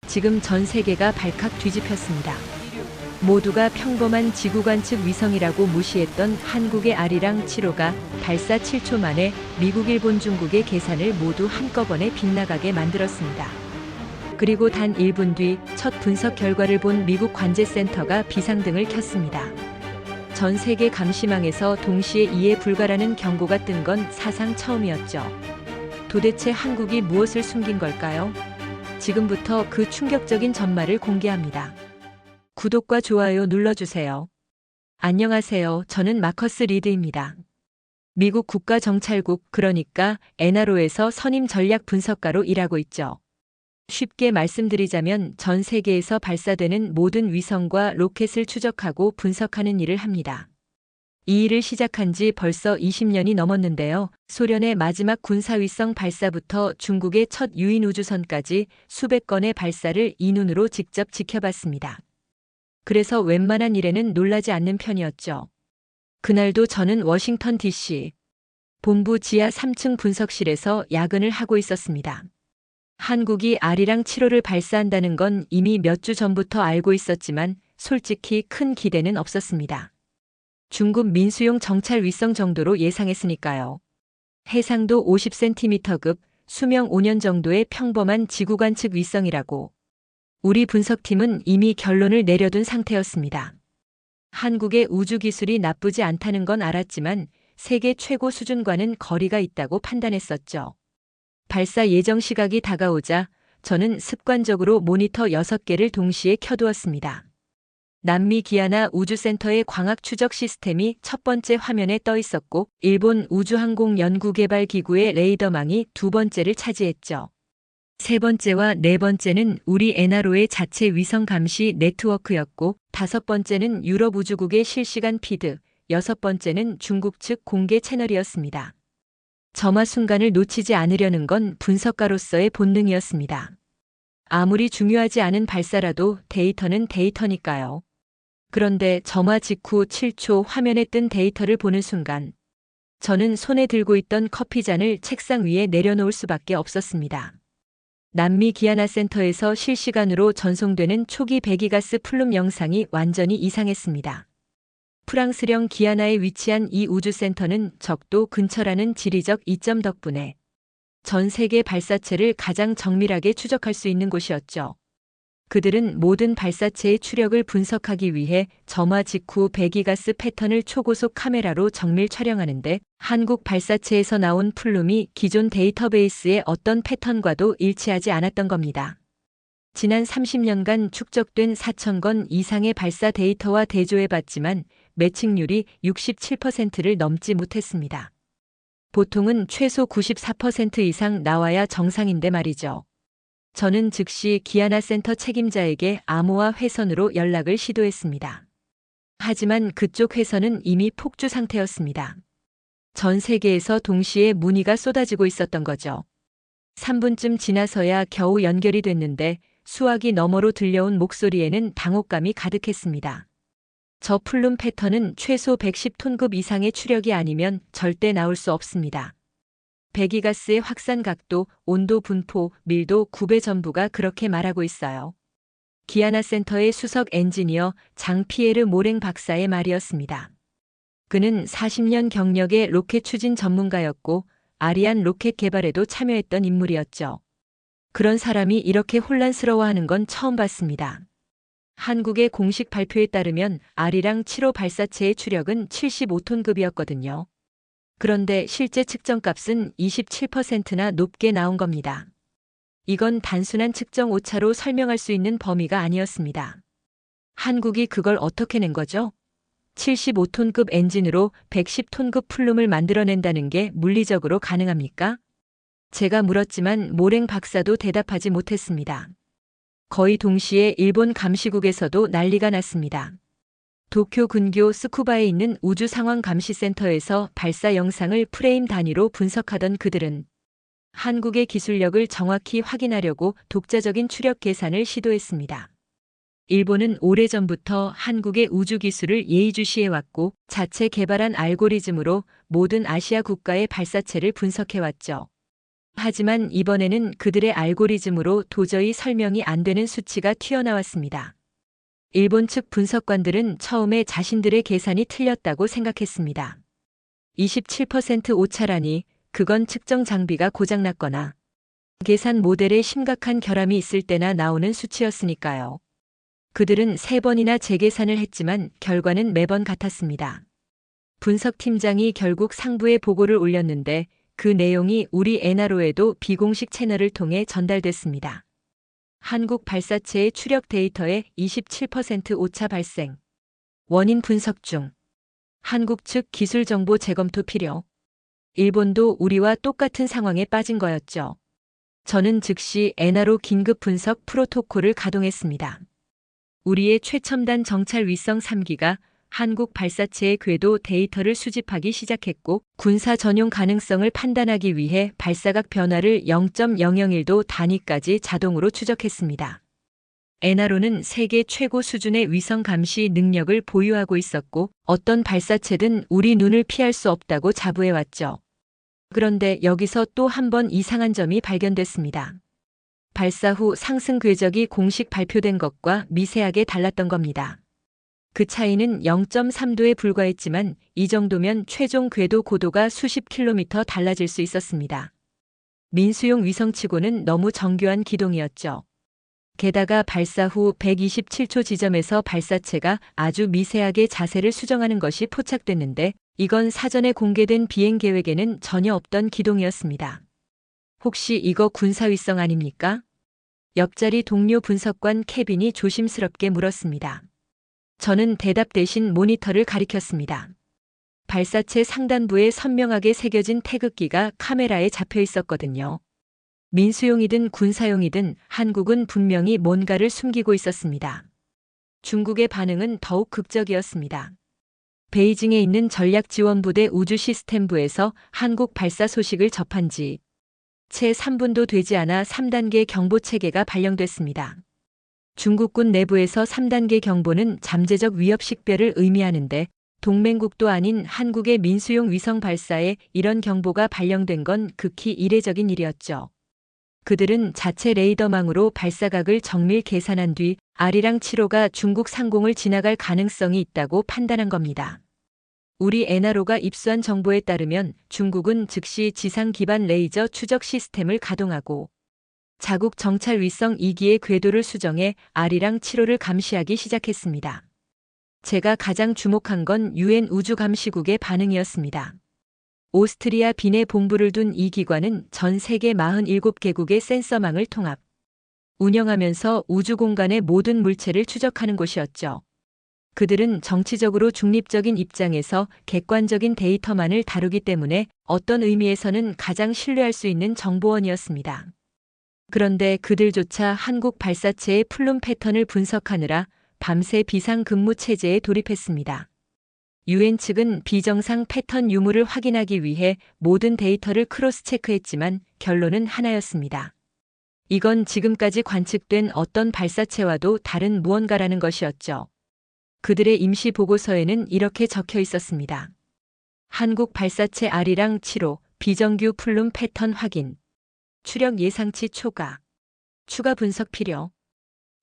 지금 전 세계가 발칵 뒤집혔습니다. 모두가 평범한 지구 관측 위성이라고 무시했던 한국의 아리랑 7호가 발사 7초 만에 미국, 일본, 중국의 계산을 모두 한꺼번에 빗나가게 만들었습니다. 그리고 단 1분 뒤 첫 분석 결과를 본 미국 관제센터가 비상등을 켰습니다. 전 세계 감시망에서 동시에 이해 불가라는 경고가 뜬 건 사상 처음이었죠. 도대체 한국이 무엇을 숨긴 걸까요? 지금부터 그 충격적인 전말을 공개합니다. 구독과 좋아요 눌러주세요. 안녕하세요. 저는 마커스 리드입니다. 미국 국가정찰국, 그러니까 NRO에서 선임 전략 분석가로 일하고 있죠. 쉽게 말씀드리자면 전 세계에서 발사되는 모든 위성과 로켓을 추적하고 분석하는 일을 합니다. 이 일을 시작한 지 벌써 20년이 넘었는데요. 소련의 마지막 군사위성 발사부터 중국의 첫 유인 우주선까지 수백 건의 발사를 이 눈으로 직접 지켜봤습니다. 그래서 웬만한 일에는 놀라지 않는 편이었죠. 그날도 저는 워싱턴 DC 본부 지하 3층 분석실에서 야근을 하고 있었습니다. 한국이 아리랑 7호를 발사한다는 건 이미 몇 주 전부터 알고 있었지만 솔직히 큰 기대는 없었습니다. 중국 민수용 정찰 위성 정도로 예상했으니까요. 해상도 50cm급, 수명 5년 정도의 평범한 지구 관측 위성이라고. 우리 분석팀은 이미 결론을 내려둔 상태였습니다. 한국의 우주 기술이 나쁘지 않다는 건 알았지만 세계 최고 수준과는 거리가 있다고 판단했었죠. 발사 예정 시각이 다가오자 저는 습관적으로 모니터 6개를 동시에 켜두었습니다. 남미 기아나 우주센터의 광학 추적 시스템이 첫 번째 화면에 떠 있었고, 일본 우주항공연구개발기구의 레이더망이 두 번째를 차지했죠. 세 번째와 네 번째는 우리 NRO의 자체 위성 감시 네트워크였고, 다섯 번째는 유럽 우주국의 실시간 피드, 여섯 번째는 중국 측 공개 채널이었습니다. 점화 순간을 놓치지 않으려는 건 분석가로서의 본능이었습니다. 아무리 중요하지 않은 발사라도 데이터는 데이터니까요. 그런데 점화 직후 7초 화면에 뜬 데이터를 보는 순간 저는 손에 들고 있던 커피잔을 책상 위에 내려놓을 수밖에 없었습니다. 남미 기아나 센터에서 실시간으로 전송되는 초기 배기가스 플룸 영상이 완전히 이상했습니다. 프랑스령 기아나에 위치한 이 우주센터는 적도 근처라는 지리적 이점 덕분에 전 세계 발사체를 가장 정밀하게 추적할 수 있는 곳이었죠. 그들은 모든 발사체의 추력을 분석하기 위해 점화 직후 배기가스 패턴을 초고속 카메라로 정밀 촬영하는데 한국 발사체에서 나온 플룸이 기존 데이터베이스의 어떤 패턴과도 일치하지 않았던 겁니다. 지난 30년간 축적된 4,000건 이상의 발사 데이터와 대조해봤지만 매칭률이 67%를 넘지 못했습니다. 보통은 최소 94% 이상 나와야 정상인데 말이죠. 저는 즉시 기아나 센터 책임자에게 암호화 회선으로 연락을 시도했습니다. 하지만 그쪽 회선은 이미 폭주 상태였습니다. 전 세계에서 동시에 문의가 쏟아지고 있었던 거죠. 3분쯤 지나서야 겨우 연결이 됐는데 수화기 너머로 들려온 목소리에는 당혹감이 가득했습니다. 저 플룸 패턴은 최소 110톤급 이상의 추력이 아니면 절대 나올 수 없습니다. 배기가스의 확산 각도, 온도 분포, 밀도 9배 전부가 그렇게 말하고 있어요. 기아나 센터의 수석 엔지니어 장 피에르 모랭 박사의 말이었습니다. 그는 40년 경력의 로켓 추진 전문가였고 아리안 로켓 개발에도 참여했던 인물이었죠. 그런 사람이 이렇게 혼란스러워하는 건 처음 봤습니다. 한국의 공식 발표에 따르면 아리랑 7호 발사체의 추력은 75톤급이었거든요. 그런데 실제 측정값은 27%나 높게 나온 겁니다. 이건 단순한 측정 오차로 설명할 수 있는 범위가 아니었습니다. 한국이 그걸 어떻게 낸 거죠? 75톤급 엔진으로 110톤급 플룸을 만들어낸다는 게 물리적으로 가능합니까? 제가 물었지만 모랭 박사도 대답하지 못했습니다. 거의 동시에 일본 감시국에서도 난리가 났습니다. 도쿄 근교 스쿠바에 있는 우주상황감시센터에서 발사 영상을 프레임 단위로 분석하던 그들은 한국의 기술력을 정확히 확인하려고 독자적인 추력 계산을 시도했습니다. 일본은 오래전부터 한국의 우주 기술을 예의주시해왔고 자체 개발한 알고리즘으로 모든 아시아 국가의 발사체를 분석해왔죠. 하지만 이번에는 그들의 알고리즘으로 도저히 설명이 안 되는 수치가 튀어나왔습니다. 일본 측 분석관들은 처음에 자신들의 계산이 틀렸다고 생각했습니다. 27% 오차라니 그건 측정 장비가 고장났거나 계산 모델에 심각한 결함이 있을 때나 나오는 수치였으니까요. 그들은 3번이나 재계산을 했지만 결과는 매번 같았습니다. 분석팀장이 결국 상부에 보고를 올렸는데 그 내용이 우리 에나로에도 비공식 채널을 통해 전달됐습니다. 한국 발사체의 추력 데이터에 27% 오차 발생. 원인 분석 중. 한국 측 기술 정보 재검토 필요. 일본도 우리와 똑같은 상황에 빠진 거였죠. 저는 즉시 에나로 긴급 분석 프로토콜을 가동했습니다. 우리의 최첨단 정찰 위성 3기가 한국 발사체의 궤도 데이터를 수집하기 시작했고 군사 전용 가능성을 판단하기 위해 발사각 변화를 0.001도 단위까지 자동으로 추적했습니다. 에나로는 세계 최고 수준의 위성 감시 능력을 보유하고 있었고 어떤 발사체든 우리 눈을 피할 수 없다고 자부해왔죠. 그런데 여기서 또 한 번 이상한 점이 발견됐습니다. 발사 후 상승 궤적이 공식 발표된 것과 미세하게 달랐던 겁니다. 그 차이는 0.3도에 불과했지만 이 정도면 최종 궤도 고도가 수십 킬로미터 달라질 수 있었습니다. 민수용 위성치고는 너무 정교한 기동이었죠. 게다가 발사 후 127초 지점에서 발사체가 아주 미세하게 자세를 수정하는 것이 포착됐는데 이건 사전에 공개된 비행 계획에는 전혀 없던 기동이었습니다. 혹시 이거 군사위성 아닙니까? 옆자리 동료 분석관 케빈이 조심스럽게 물었습니다. 저는 대답 대신 모니터를 가리켰습니다. 발사체 상단부에 선명하게 새겨진 태극기가 카메라에 잡혀 있었거든요. 민수용이든 군사용이든 한국은 분명히 뭔가를 숨기고 있었습니다. 중국의 반응은 더욱 극적이었습니다. 베이징에 있는 전략지원부대 우주시스템부에서 한국 발사 소식을 접한 지 채 3분도 되지 않아 3단계 경보체계가 발령됐습니다. 중국군 내부에서 3단계 경보는 잠재적 위협 식별을 의미하는데 동맹국도 아닌 한국의 민수용 위성 발사에 이런 경보가 발령된 건 극히 이례적인 일이었죠. 그들은 자체 레이더망으로 발사각을 정밀 계산한 뒤 아리랑 7호가 중국 상공을 지나갈 가능성이 있다고 판단한 겁니다. 우리 에나로가 입수한 정보에 따르면 중국은 즉시 지상 기반 레이저 추적 시스템을 가동하고 자국 정찰 위성 2기의 궤도를 수정해 아리랑 7호를 감시하기 시작했습니다. 제가 가장 주목한 건 유엔 우주감시국의 반응이었습니다. 오스트리아 빈에 본부를 둔 이 기관은 전 세계 47개국의 센서망을 통합, 운영하면서 우주 공간의 모든 물체를 추적하는 곳이었죠. 그들은 정치적으로 중립적인 입장에서 객관적인 데이터만을 다루기 때문에 어떤 의미에서는 가장 신뢰할 수 있는 정보원이었습니다. 그런데 그들조차 한국 발사체의 플룸 패턴을 분석하느라 밤새 비상근무 체제에 돌입했습니다. 유엔 측은 비정상 패턴 유무를 확인하기 위해 모든 데이터를 크로스 체크했지만 결론은 하나였습니다. 이건 지금까지 관측된 어떤 발사체와도 다른 무언가라는 것이었죠. 그들의 임시 보고서에는 이렇게 적혀 있었습니다. 한국 발사체 아리랑 7호 비정규 플룸 패턴 확인. 추력 예상치 초과. 추가 분석 필요.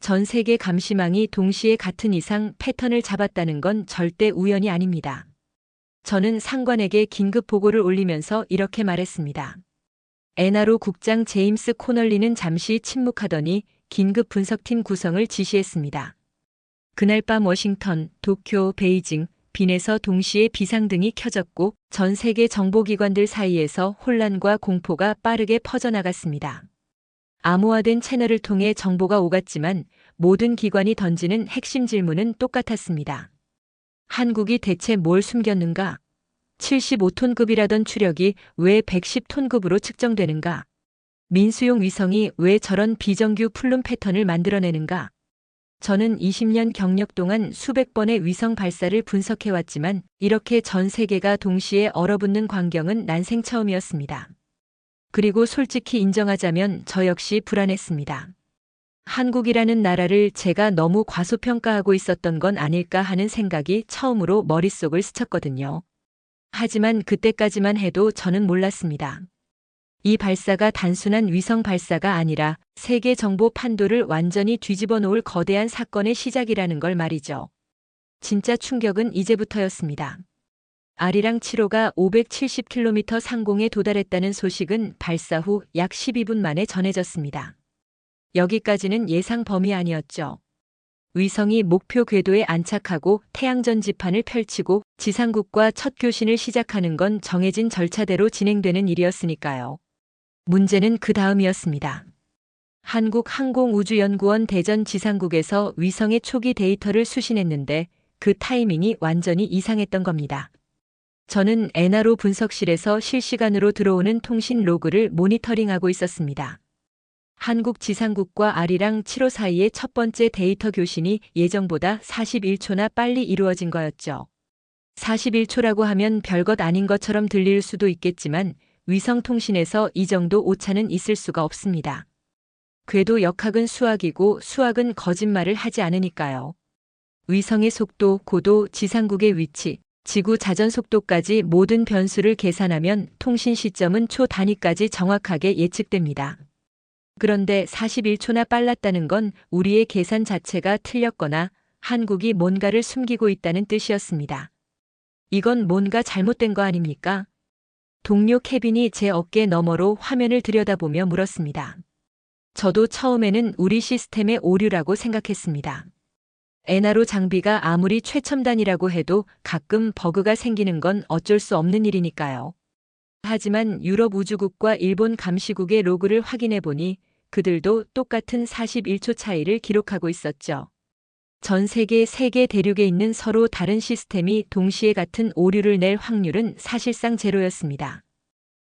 전 세계 감시망이 동시에 같은 이상 패턴을 잡았다는 건 절대 우연이 아닙니다. 저는 상관에게 긴급 보고를 올리면서 이렇게 말했습니다. 에나로 국장 제임스 코널리는 잠시 침묵하더니 긴급 분석팀 구성을 지시했습니다. 그날 밤 워싱턴, 도쿄, 베이징, 빈에서 동시에 비상등이 켜졌고 전 세계 정보기관들 사이에서 혼란과 공포가 빠르게 퍼져나갔습니다. 암호화된 채널을 통해 정보가 오갔지만 모든 기관이 던지는 핵심 질문은 똑같았습니다. 한국이 대체 뭘 숨겼는가? 75톤급이라던 추력이 왜 110톤급으로 측정되는가? 민수용 위성이 왜 저런 비정규 플룸 패턴을 만들어내는가? 저는 20년 경력 동안 수백 번의 위성 발사를 분석해왔지만 이렇게 전 세계가 동시에 얼어붙는 광경은 난생 처음이었습니다. 그리고 솔직히 인정하자면 저 역시 불안했습니다. 한국이라는 나라를 제가 너무 과소평가하고 있었던 건 아닐까 하는 생각이 처음으로 머릿속을 스쳤거든요. 하지만 그때까지만 해도 저는 몰랐습니다. 이 발사가 단순한 위성 발사가 아니라 세계 정보 판도를 완전히 뒤집어 놓을 거대한 사건의 시작이라는 걸 말이죠. 진짜 충격은 이제부터였습니다. 아리랑 7호가 570km 상공에 도달했다는 소식은 발사 후 약 12분 만에 전해졌습니다. 여기까지는 예상 범위 아니었죠. 위성이 목표 궤도에 안착하고 태양전 지판을 펼치고 지상국과 첫 교신을 시작하는 건 정해진 절차대로 진행되는 일이었으니까요. 문제는 그 다음이었습니다. 한국항공우주연구원 대전 지상국에서 위성의 초기 데이터를 수신했는데 그 타이밍이 완전히 이상했던 겁니다. 저는 엔하로 분석실에서 실시간으로 들어오는 통신 로그를 모니터링하고 있었습니다. 한국 지상국과 아리랑 7호 사이의 첫 번째 데이터 교신이 예정보다 41초나 빨리 이루어진 거였죠. 41초라고 하면 별것 아닌 것처럼 들릴 수도 있겠지만 위성 통신에서 이 정도 오차는 있을 수가 없습니다. 궤도 역학은 수학이고 수학은 거짓말을 하지 않으니까요. 위성의 속도, 고도, 지상국의 위치, 지구 자전 속도까지 모든 변수를 계산하면 통신 시점은 초 단위까지 정확하게 예측됩니다. 그런데 41초나 빨랐다는 건 우리의 계산 자체가 틀렸거나 한국이 뭔가를 숨기고 있다는 뜻이었습니다. 이건 뭔가 잘못된 거 아닙니까? 동료 케빈이 제 어깨 너머로 화면을 들여다보며 물었습니다. 저도 처음에는 우리 시스템의 오류라고 생각했습니다. 엔하로 장비가 아무리 최첨단이라고 해도 가끔 버그가 생기는 건 어쩔 수 없는 일이니까요. 하지만 유럽 우주국과 일본 감시국의 로그를 확인해 보니 그들도 똑같은 41초 차이를 기록하고 있었죠. 전 세계 3개 대륙에 있는 서로 다른 시스템이 동시에 같은 오류를 낼 확률은 사실상 제로였습니다.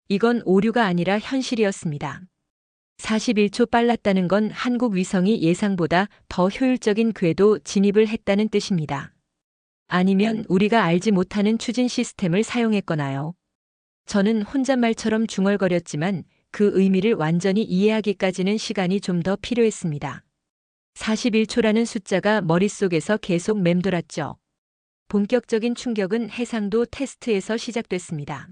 이건 오류가 아니라 현실이었습니다. 41초 빨랐다는 건 한국 위성이 예상보다 더 효율적인 궤도 진입을 했다는 뜻입니다. 아니면 우리가 알지 못하는 추진 시스템을 사용했거나요. 저는 혼잣말처럼 중얼거렸지만 그 의미를 완전히 이해하기까지는 시간이 좀 더 필요했습니다. 41초라는 숫자가 머릿속에서 계속 맴돌았죠. 본격적인 충격은 해상도 테스트에서 시작됐습니다.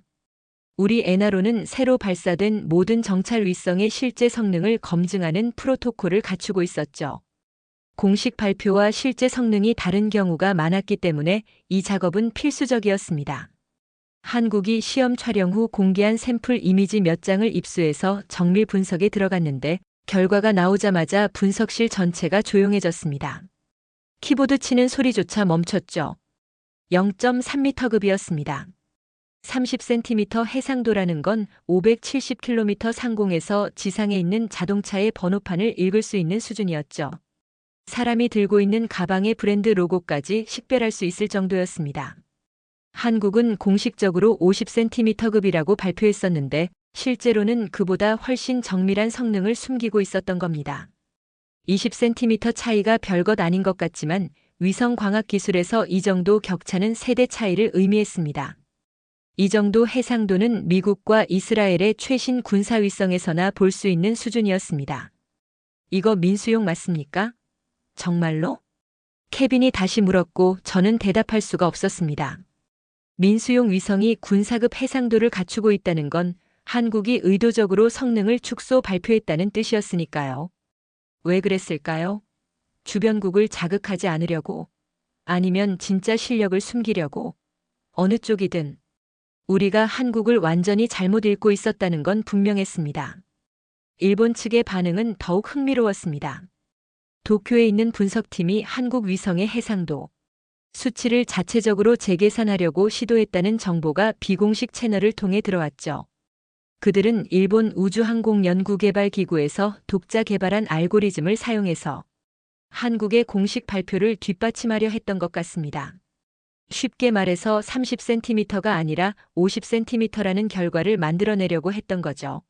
우리 엔하로는 새로 발사된 모든 정찰 위성의 실제 성능을 검증하는 프로토콜을 갖추고 있었죠. 공식 발표와 실제 성능이 다른 경우가 많았기 때문에 이 작업은 필수적이었습니다. 한국이 시험 촬영 후 공개한 샘플 이미지 몇 장을 입수해서 정밀 분석에 들어갔는데 결과가 나오자마자 분석실 전체가 조용해졌습니다. 키보드 치는 소리조차 멈췄죠. 0.3m급이었습니다. 30cm 해상도라는 건 570km 상공에서 지상에 있는 자동차의 번호판을 읽을 수 있는 수준이었죠. 사람이 들고 있는 가방의 브랜드 로고까지 식별할 수 있을 정도였습니다. 한국은 공식적으로 50cm급이라고 발표했었는데 실제로는 그보다 훨씬 정밀한 성능을 숨기고 있었던 겁니다. 20cm 차이가 별것 아닌 것 같지만 위성 광학 기술에서 이 정도 격차는 세대 차이를 의미했습니다. 이 정도 해상도는 미국과 이스라엘의 최신 군사위성에서나 볼 수 있는 수준이었습니다. 이거 민수용 맞습니까? 정말로? 케빈이 다시 물었고 저는 대답할 수가 없었습니다. 민수용 위성이 군사급 해상도를 갖추고 있다는 건 한국이 의도적으로 성능을 축소 발표했다는 뜻이었으니까요. 왜 그랬을까요? 주변국을 자극하지 않으려고? 아니면 진짜 실력을 숨기려고? 어느 쪽이든 우리가 한국을 완전히 잘못 읽고 있었다는 건 분명했습니다. 일본 측의 반응은 더욱 흥미로웠습니다. 도쿄에 있는 분석팀이 한국 위성의 해상도 수치를 자체적으로 재계산하려고 시도했다는 정보가 비공식 채널을 통해 들어왔죠. 그들은 일본 우주항공연구개발기구에서 독자 개발한 알고리즘을 사용해서 한국의 공식 발표를 뒷받침하려 했던 것 같습니다. 쉽게 말해서 30cm가 아니라 50cm라는 결과를 만들어내려고 했던 거죠.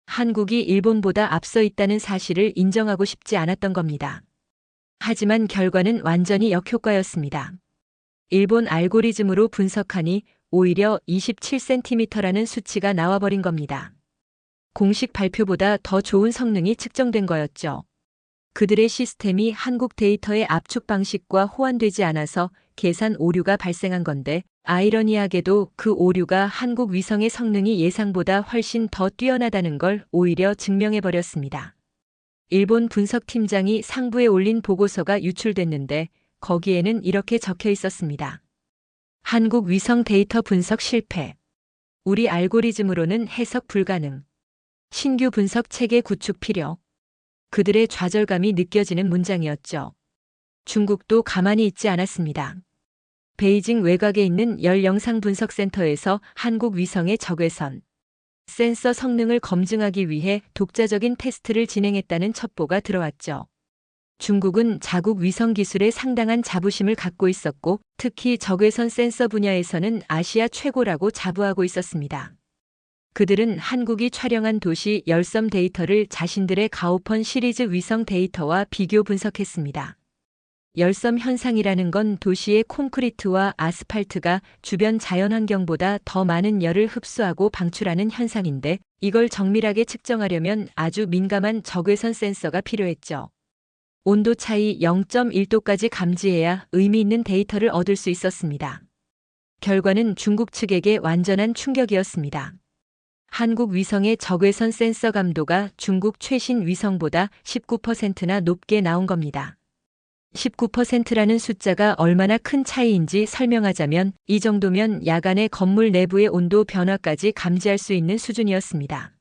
한국이 일본보다 앞서 있다는 사실을 인정하고 싶지 않았던 겁니다. 하지만 결과는 완전히 역효과였습니다. 일본 알고리즘으로 분석하니 오히려 27cm라는 수치가 나와버린 겁니다. 공식 발표보다 더 좋은 성능이 측정된 거였죠. 그들의 시스템이 한국 데이터의 압축 방식과 호환되지 않아서 계산 오류가 발생한 건데, 아이러니하게도 그 오류가 한국 위성의 성능이 예상보다 훨씬 더 뛰어나다는 걸 오히려 증명해버렸습니다. 일본 분석팀장이 상부에 올린 보고서가 유출됐는데 거기에는 이렇게 적혀 있었습니다. 한국 위성 데이터 분석 실패. 우리 알고리즘으로는 해석 불가능. 신규 분석 체계 구축 필요. 그들의 좌절감이 느껴지는 문장이었죠. 중국도 가만히 있지 않았습니다. 베이징 외곽에 있는 열 영상 분석 센터에서 한국 위성의 적외선 센서 성능을 검증하기 위해 독자적인 테스트를 진행했다는 첩보가 들어왔죠. 중국은 자국 위성 기술에 상당한 자부심을 갖고 있었고, 특히 적외선 센서 분야에서는 아시아 최고라고 자부하고 있었습니다. 그들은 한국이 촬영한 도시 열섬 데이터를 자신들의 가오펀 시리즈 위성 데이터와 비교 분석했습니다. 열섬 현상이라는 건 도시의 콘크리트와 아스팔트가 주변 자연환경보다 더 많은 열을 흡수하고 방출하는 현상인데, 이걸 정밀하게 측정하려면 아주 민감한 적외선 센서가 필요했죠. 온도 차이 0.1도까지 감지해야 의미 있는 데이터를 얻을 수 있었습니다. 결과는 중국 측에게 완전한 충격이었습니다. 한국 위성의 적외선 센서 감도가 중국 최신 위성보다 19%나 높게 나온 겁니다. 19%라는 숫자가 얼마나 큰 차이인지 설명하자면, 이 정도면 야간에 건물 내부의 온도 변화까지 감지할 수 있는 수준이었습니다.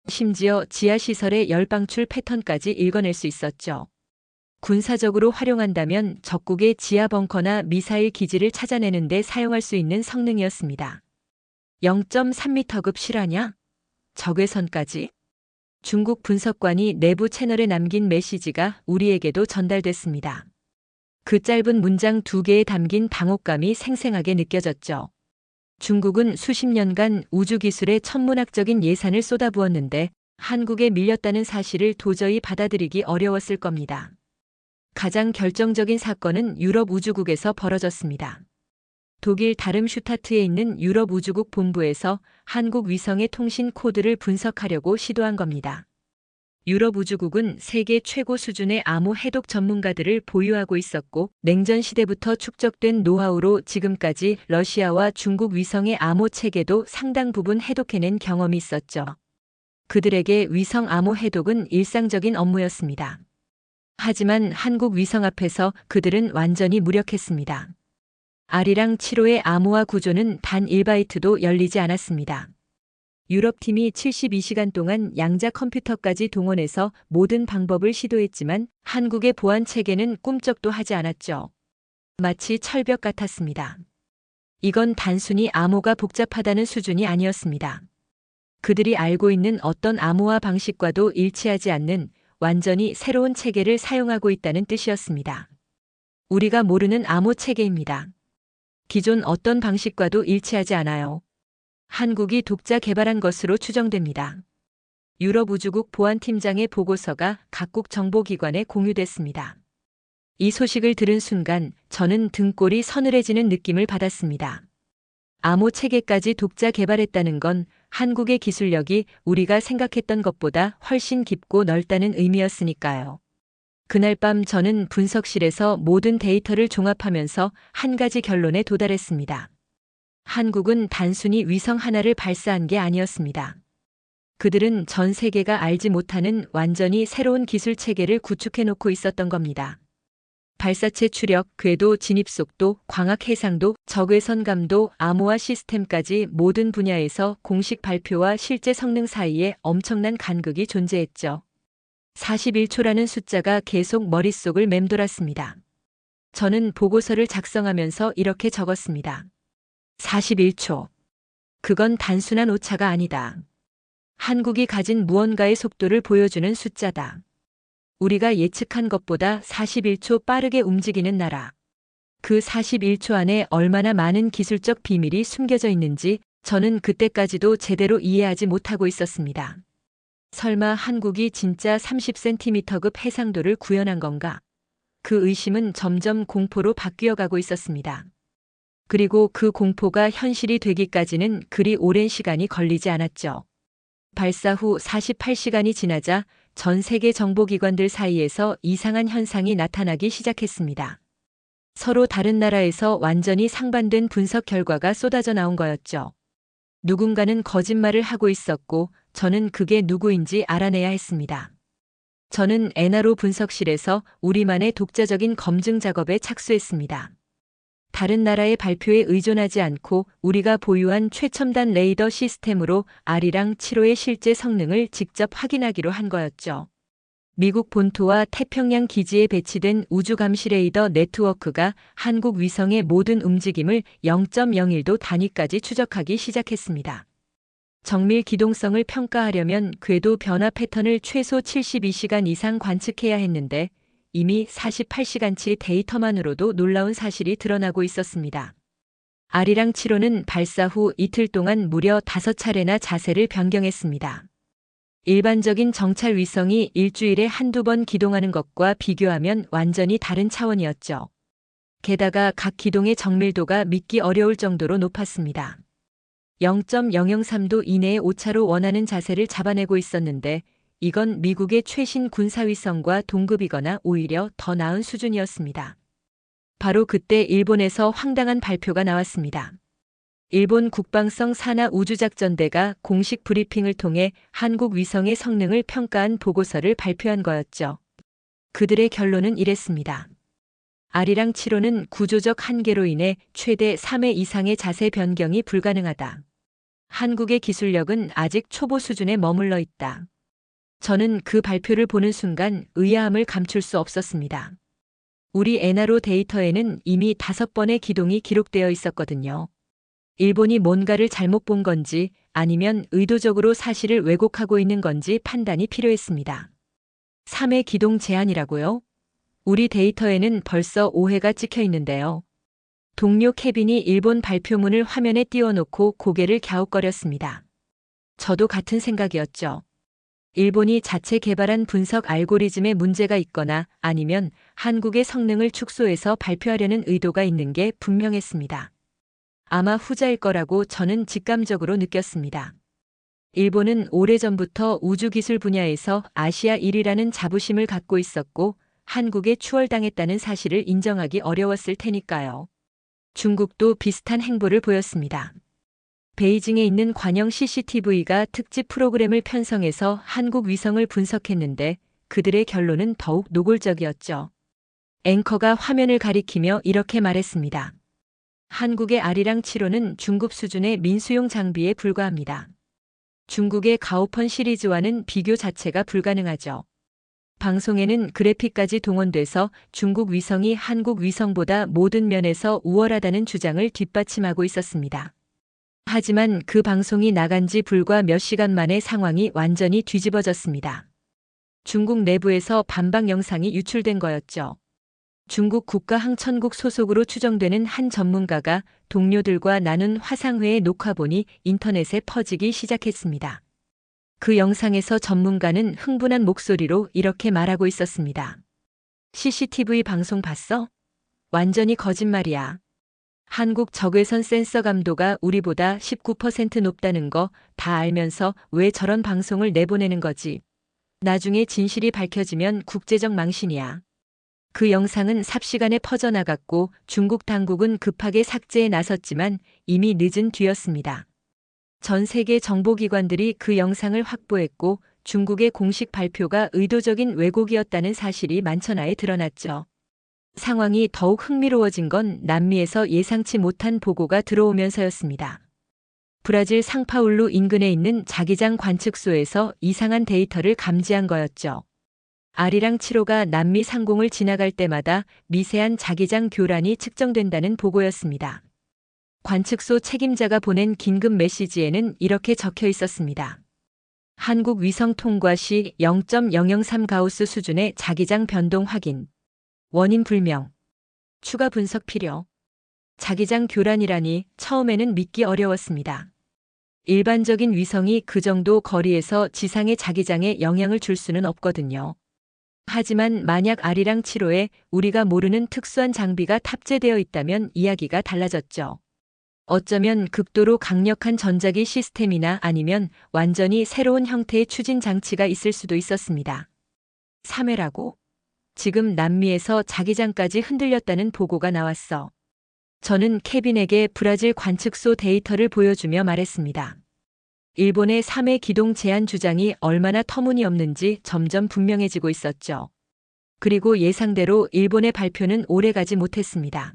심지어 지하시설의 열방출 패턴까지 읽어낼 수 있었죠. 군사적으로 활용한다면 적국의 지하 벙커나 미사일 기지를 찾아내는 데 사용할 수 있는 성능이었습니다. 0.3m급 실화냐? 적외선까지? 중국 분석관이 내부 채널에 남긴 메시지가 우리에게도 전달됐습니다. 그 짧은 문장 2개에 담긴 당혹감이 생생하게 느껴졌죠. 중국은 수십 년간 우주기술에 천문학적인 예산을 쏟아부었는데 한국에 밀렸다는 사실을 도저히 받아들이기 어려웠을 겁니다. 가장 결정적인 사건은 유럽 우주국에서 벌어졌습니다. 독일 다름슈타트에 있는 유럽 우주국 본부에서 한국 위성의 통신 코드를 분석하려고 시도한 겁니다. 유럽 우주국은 세계 최고 수준의 암호 해독 전문가들을 보유하고 있었고, 냉전 시대부터 축적된 노하우로 지금까지 러시아와 중국 위성의 암호 체계도 상당 부분 해독해낸 경험이 있었죠. 그들에게 위성 암호 해독은 일상적인 업무였습니다. 하지만 한국 위성 앞에서 그들은 완전히 무력했습니다. 아리랑 7호의 암호화 구조는 단 1바이트도 열리지 않았습니다. 유럽팀이 72시간 동안 양자 컴퓨터까지 동원해서 모든 방법을 시도했지만 한국의 보안 체계는 꿈쩍도 하지 않았죠. 마치 철벽 같았습니다. 이건 단순히 암호가 복잡하다는 수준이 아니었습니다. 그들이 알고 있는 어떤 암호화 방식과도 일치하지 않는 완전히 새로운 체계를 사용하고 있다는 뜻이었습니다. 우리가 모르는 암호 체계입니다. 기존 어떤 방식과도 일치하지 않아요. 한국이 독자 개발한 것으로 추정됩니다. 유럽 우주국 보안팀장의 보고서가 각국 정보기관에 공유됐습니다. 이 소식을 들은 순간 저는 등골이 서늘해지는 느낌을 받았습니다. 암호 체계까지 독자 개발했다는 건 한국의 기술력이 우리가 생각했던 것보다 훨씬 깊고 넓다는 의미였으니까요. 그날 밤 저는 분석실에서 모든 데이터를 종합하면서 한 가지 결론에 도달했습니다. 한국은 단순히 위성 하나를 발사한 게 아니었습니다. 그들은 전 세계가 알지 못하는 완전히 새로운 기술 체계를 구축해 놓고 있었던 겁니다. 발사체 추력, 궤도 진입 속도, 광학 해상도, 적외선 감도, 암호화 시스템까지 모든 분야에서 공식 발표와 실제 성능 사이에 엄청난 간극이 존재했죠. 41초라는 숫자가 계속 머릿속을 맴돌았습니다. 저는 보고서를 작성하면서 이렇게 적었습니다. 41초. 그건 단순한 오차가 아니다. 한국이 가진 무언가의 속도를 보여주는 숫자다. 우리가 예측한 것보다 41초 빠르게 움직이는 나라. 그 41초 안에 얼마나 많은 기술적 비밀이 숨겨져 있는지 저는 그때까지도 제대로 이해하지 못하고 있었습니다. 설마 한국이 진짜 30cm급 해상도를 구현한 건가? 그 의심은 점점 공포로 바뀌어 가고 있었습니다. 그리고 그 공포가 현실이 되기까지는 그리 오랜 시간이 걸리지 않았죠. 발사 후 48시간이 지나자 전 세계 정보기관들 사이에서 이상한 현상이 나타나기 시작했습니다. 서로 다른 나라에서 완전히 상반된 분석 결과가 쏟아져 나온 거였죠. 누군가는 거짓말을 하고 있었고 저는 그게 누구인지 알아내야 했습니다. 저는 에나로 분석실에서 우리만의 독자적인 검증 작업에 착수했습니다. 다른 나라의 발표에 의존하지 않고 우리가 보유한 최첨단 레이더 시스템으로 아리랑 7호의 실제 성능을 직접 확인하기로 한 거였죠. 미국 본토와 태평양 기지에 배치된 우주 감시 레이더 네트워크가 한국 위성의 모든 움직임을 0.01도 단위까지 추적하기 시작했습니다. 정밀 기동성을 평가하려면 궤도 변화 패턴을 최소 72시간 이상 관측해야 했는데 이미 48시간치 데이터만으로도 놀라운 사실이 드러나고 있었습니다. 아리랑 7호는 발사 후 이틀 동안 무려 5차례나 자세를 변경했습니다. 일반적인 정찰 위성이 일주일에 한두 번 기동하는 것과 비교하면 완전히 다른 차원이었죠. 게다가 각 기동의 정밀도가 믿기 어려울 정도로 높았습니다. 0.003도 이내의 오차로 원하는 자세를 잡아내고 있었는데 이건 미국의 최신 군사위성과 동급이거나 오히려 더 나은 수준이었습니다. 바로 그때 일본에서 황당한 발표가 나왔습니다. 일본 국방성 산하 우주작전대가 공식 브리핑을 통해 한국 위성의 성능을 평가한 보고서를 발표한 거였죠. 그들의 결론은 이랬습니다. 아리랑 7호는 구조적 한계로 인해 최대 3회 이상의 자세 변경이 불가능하다. 한국의 기술력은 아직 초보 수준에 머물러 있다. 저는 그 발표를 보는 순간 의아함을 감출 수 없었습니다. 우리 에나로 데이터에는 이미 5번의 기동이 기록되어 있었거든요. 일본이 뭔가를 잘못 본 건지 아니면 의도적으로 사실을 왜곡하고 있는 건지 판단이 필요했습니다. 3회 기동 제한이라고요? 우리 데이터에는 벌써 5회가 찍혀 있는데요. 동료 케빈이 일본 발표문을 화면에 띄워놓고 고개를 갸웃거렸습니다. 저도 같은 생각이었죠. 일본이 자체 개발한 분석 알고리즘에 문제가 있거나 아니면 한국의 성능을 축소해서 발표하려는 의도가 있는 게 분명했습니다. 아마 후자일 거라고 저는 직감적으로 느꼈습니다. 일본은 오래전부터 우주기술 분야에서 아시아 1위라는 자부심을 갖고 있었고 한국에 추월당했다는 사실을 인정하기 어려웠을 테니까요. 중국도 비슷한 행보를 보였습니다. 베이징에 있는 관영 CCTV가 특집 프로그램을 편성해서 한국 위성을 분석했는데 그들의 결론은 더욱 노골적이었죠. 앵커가 화면을 가리키며 이렇게 말했습니다. 한국의 아리랑 7호는 중급 수준의 민수용 장비에 불과합니다. 중국의 가오펀 시리즈와는 비교 자체가 불가능하죠. 방송에는 그래픽까지 동원돼서 중국 위성이 한국 위성보다 모든 면에서 우월하다는 주장을 뒷받침하고 있었습니다. 하지만 그 방송이 나간 지 불과 몇 시간 만에 상황이 완전히 뒤집어졌습니다. 중국 내부에서 반박 영상이 유출된 거였죠. 중국 국가항천국 소속으로 추정되는 한 전문가가 동료들과 나눈 화상회의 녹화본이 인터넷에 퍼지기 시작했습니다. 그 영상에서 전문가는 흥분한 목소리로 이렇게 말하고 있었습니다. CCTV 방송 봤어? 완전히 거짓말이야. 한국 적외선 센서 감도가 우리보다 19% 높다는 거 다 알면서 왜 저런 방송을 내보내는 거지? 나중에 진실이 밝혀지면 국제적 망신이야. 그 영상은 삽시간에 퍼져나갔고 중국 당국은 급하게 삭제에 나섰지만 이미 늦은 뒤였습니다. 전 세계 정보기관들이 그 영상을 확보했고 중국의 공식 발표가 의도적인 왜곡이었다는 사실이 만천하에 드러났죠. 상황이 더욱 흥미로워진 건 남미에서 예상치 못한 보고가 들어오면서였습니다. 브라질 상파울루 인근에 있는 자기장 관측소에서 이상한 데이터를 감지한 거였죠. 아리랑 7호가 남미 상공을 지나갈 때마다 미세한 자기장 교란이 측정된다는 보고였습니다. 관측소 책임자가 보낸 긴급 메시지에는 이렇게 적혀 있었습니다. 한국 위성 통과 시 0.003 가우스 수준의 자기장 변동 확인. 원인 불명. 추가 분석 필요. 자기장 교란이라니 처음에는 믿기 어려웠습니다. 일반적인 위성이 그 정도 거리에서 지상의 자기장에 영향을 줄 수는 없거든요. 하지만 만약 아리랑 7호에 우리가 모르는 특수한 장비가 탑재되어 있다면 이야기가 달라졌죠. 어쩌면 극도로 강력한 전자기 시스템이나 아니면 완전히 새로운 형태의 추진 장치가 있을 수도 있었습니다. 3회라고. 지금 남미에서 자기장까지 흔들렸다는 보고가 나왔어. 저는 케빈에게 브라질 관측소 데이터를 보여주며 말했습니다. 일본의 3회 기동 제한 주장이 얼마나 터무니없는지 점점 분명해지고 있었죠. 그리고 예상대로 일본의 발표는 오래가지 못했습니다.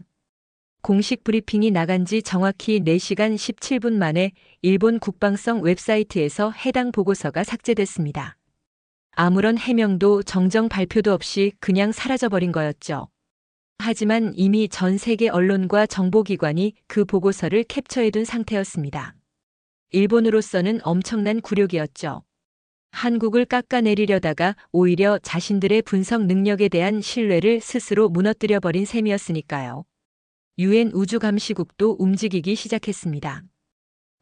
공식 브리핑이 나간 지 정확히 4시간 17분 만에 일본 국방성 웹사이트에서 해당 보고서가 삭제됐습니다. 아무런 해명도 정정 발표도 없이 그냥 사라져버린 거였죠. 하지만 이미 전 세계 언론과 정보기관이 그 보고서를 캡처해둔 상태였습니다. 일본으로서는 엄청난 굴욕이었죠. 한국을 깎아내리려다가 오히려 자신들의 분석 능력에 대한 신뢰를 스스로 무너뜨려버린 셈이었으니까요. 유엔 우주감시국도 움직이기 시작했습니다.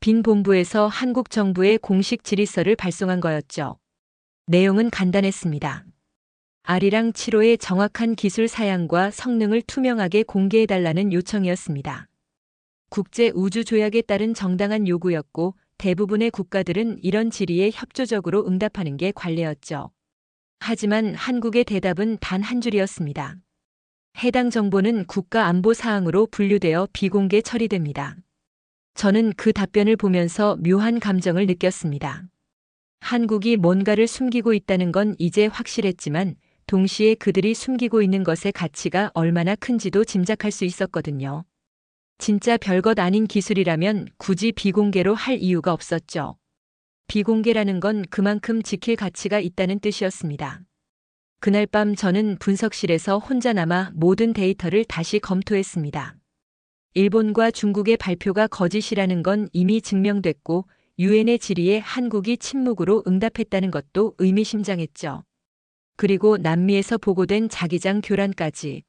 빈 본부에서 한국 정부에 공식 질의서를 발송한 거였죠. 내용은 간단했습니다. 아리랑 7호의 정확한 기술 사양과 성능을 투명하게 공개해달라는 요청이었습니다. 국제우주조약에 따른 정당한 요구였고 대부분의 국가들은 이런 질의에 협조적으로 응답하는 게 관례였죠. 하지만 한국의 대답은 단 한 줄이었습니다. 해당 정보는 국가안보 사항으로 분류되어 비공개 처리됩니다. 저는 그 답변을 보면서 묘한 감정을 느꼈습니다. 한국이 뭔가를 숨기고 있다는 건 이제 확실했지만 동시에 그들이 숨기고 있는 것의 가치가 얼마나 큰지도 짐작할 수 있었거든요. 진짜 별것 아닌 기술이라면 굳이 비공개로 할 이유가 없었죠. 비공개라는 건 그만큼 지킬 가치가 있다는 뜻이었습니다. 그날 밤 저는 분석실에서 혼자 남아 모든 데이터를 다시 검토했습니다. 일본과 중국의 발표가 거짓이라는 건 이미 증명됐고 유엔의 질의에 한국이 침묵으로 응답했다는 것도 의미심장했죠. 그리고 남미에서 보고된 자기장 교란까지.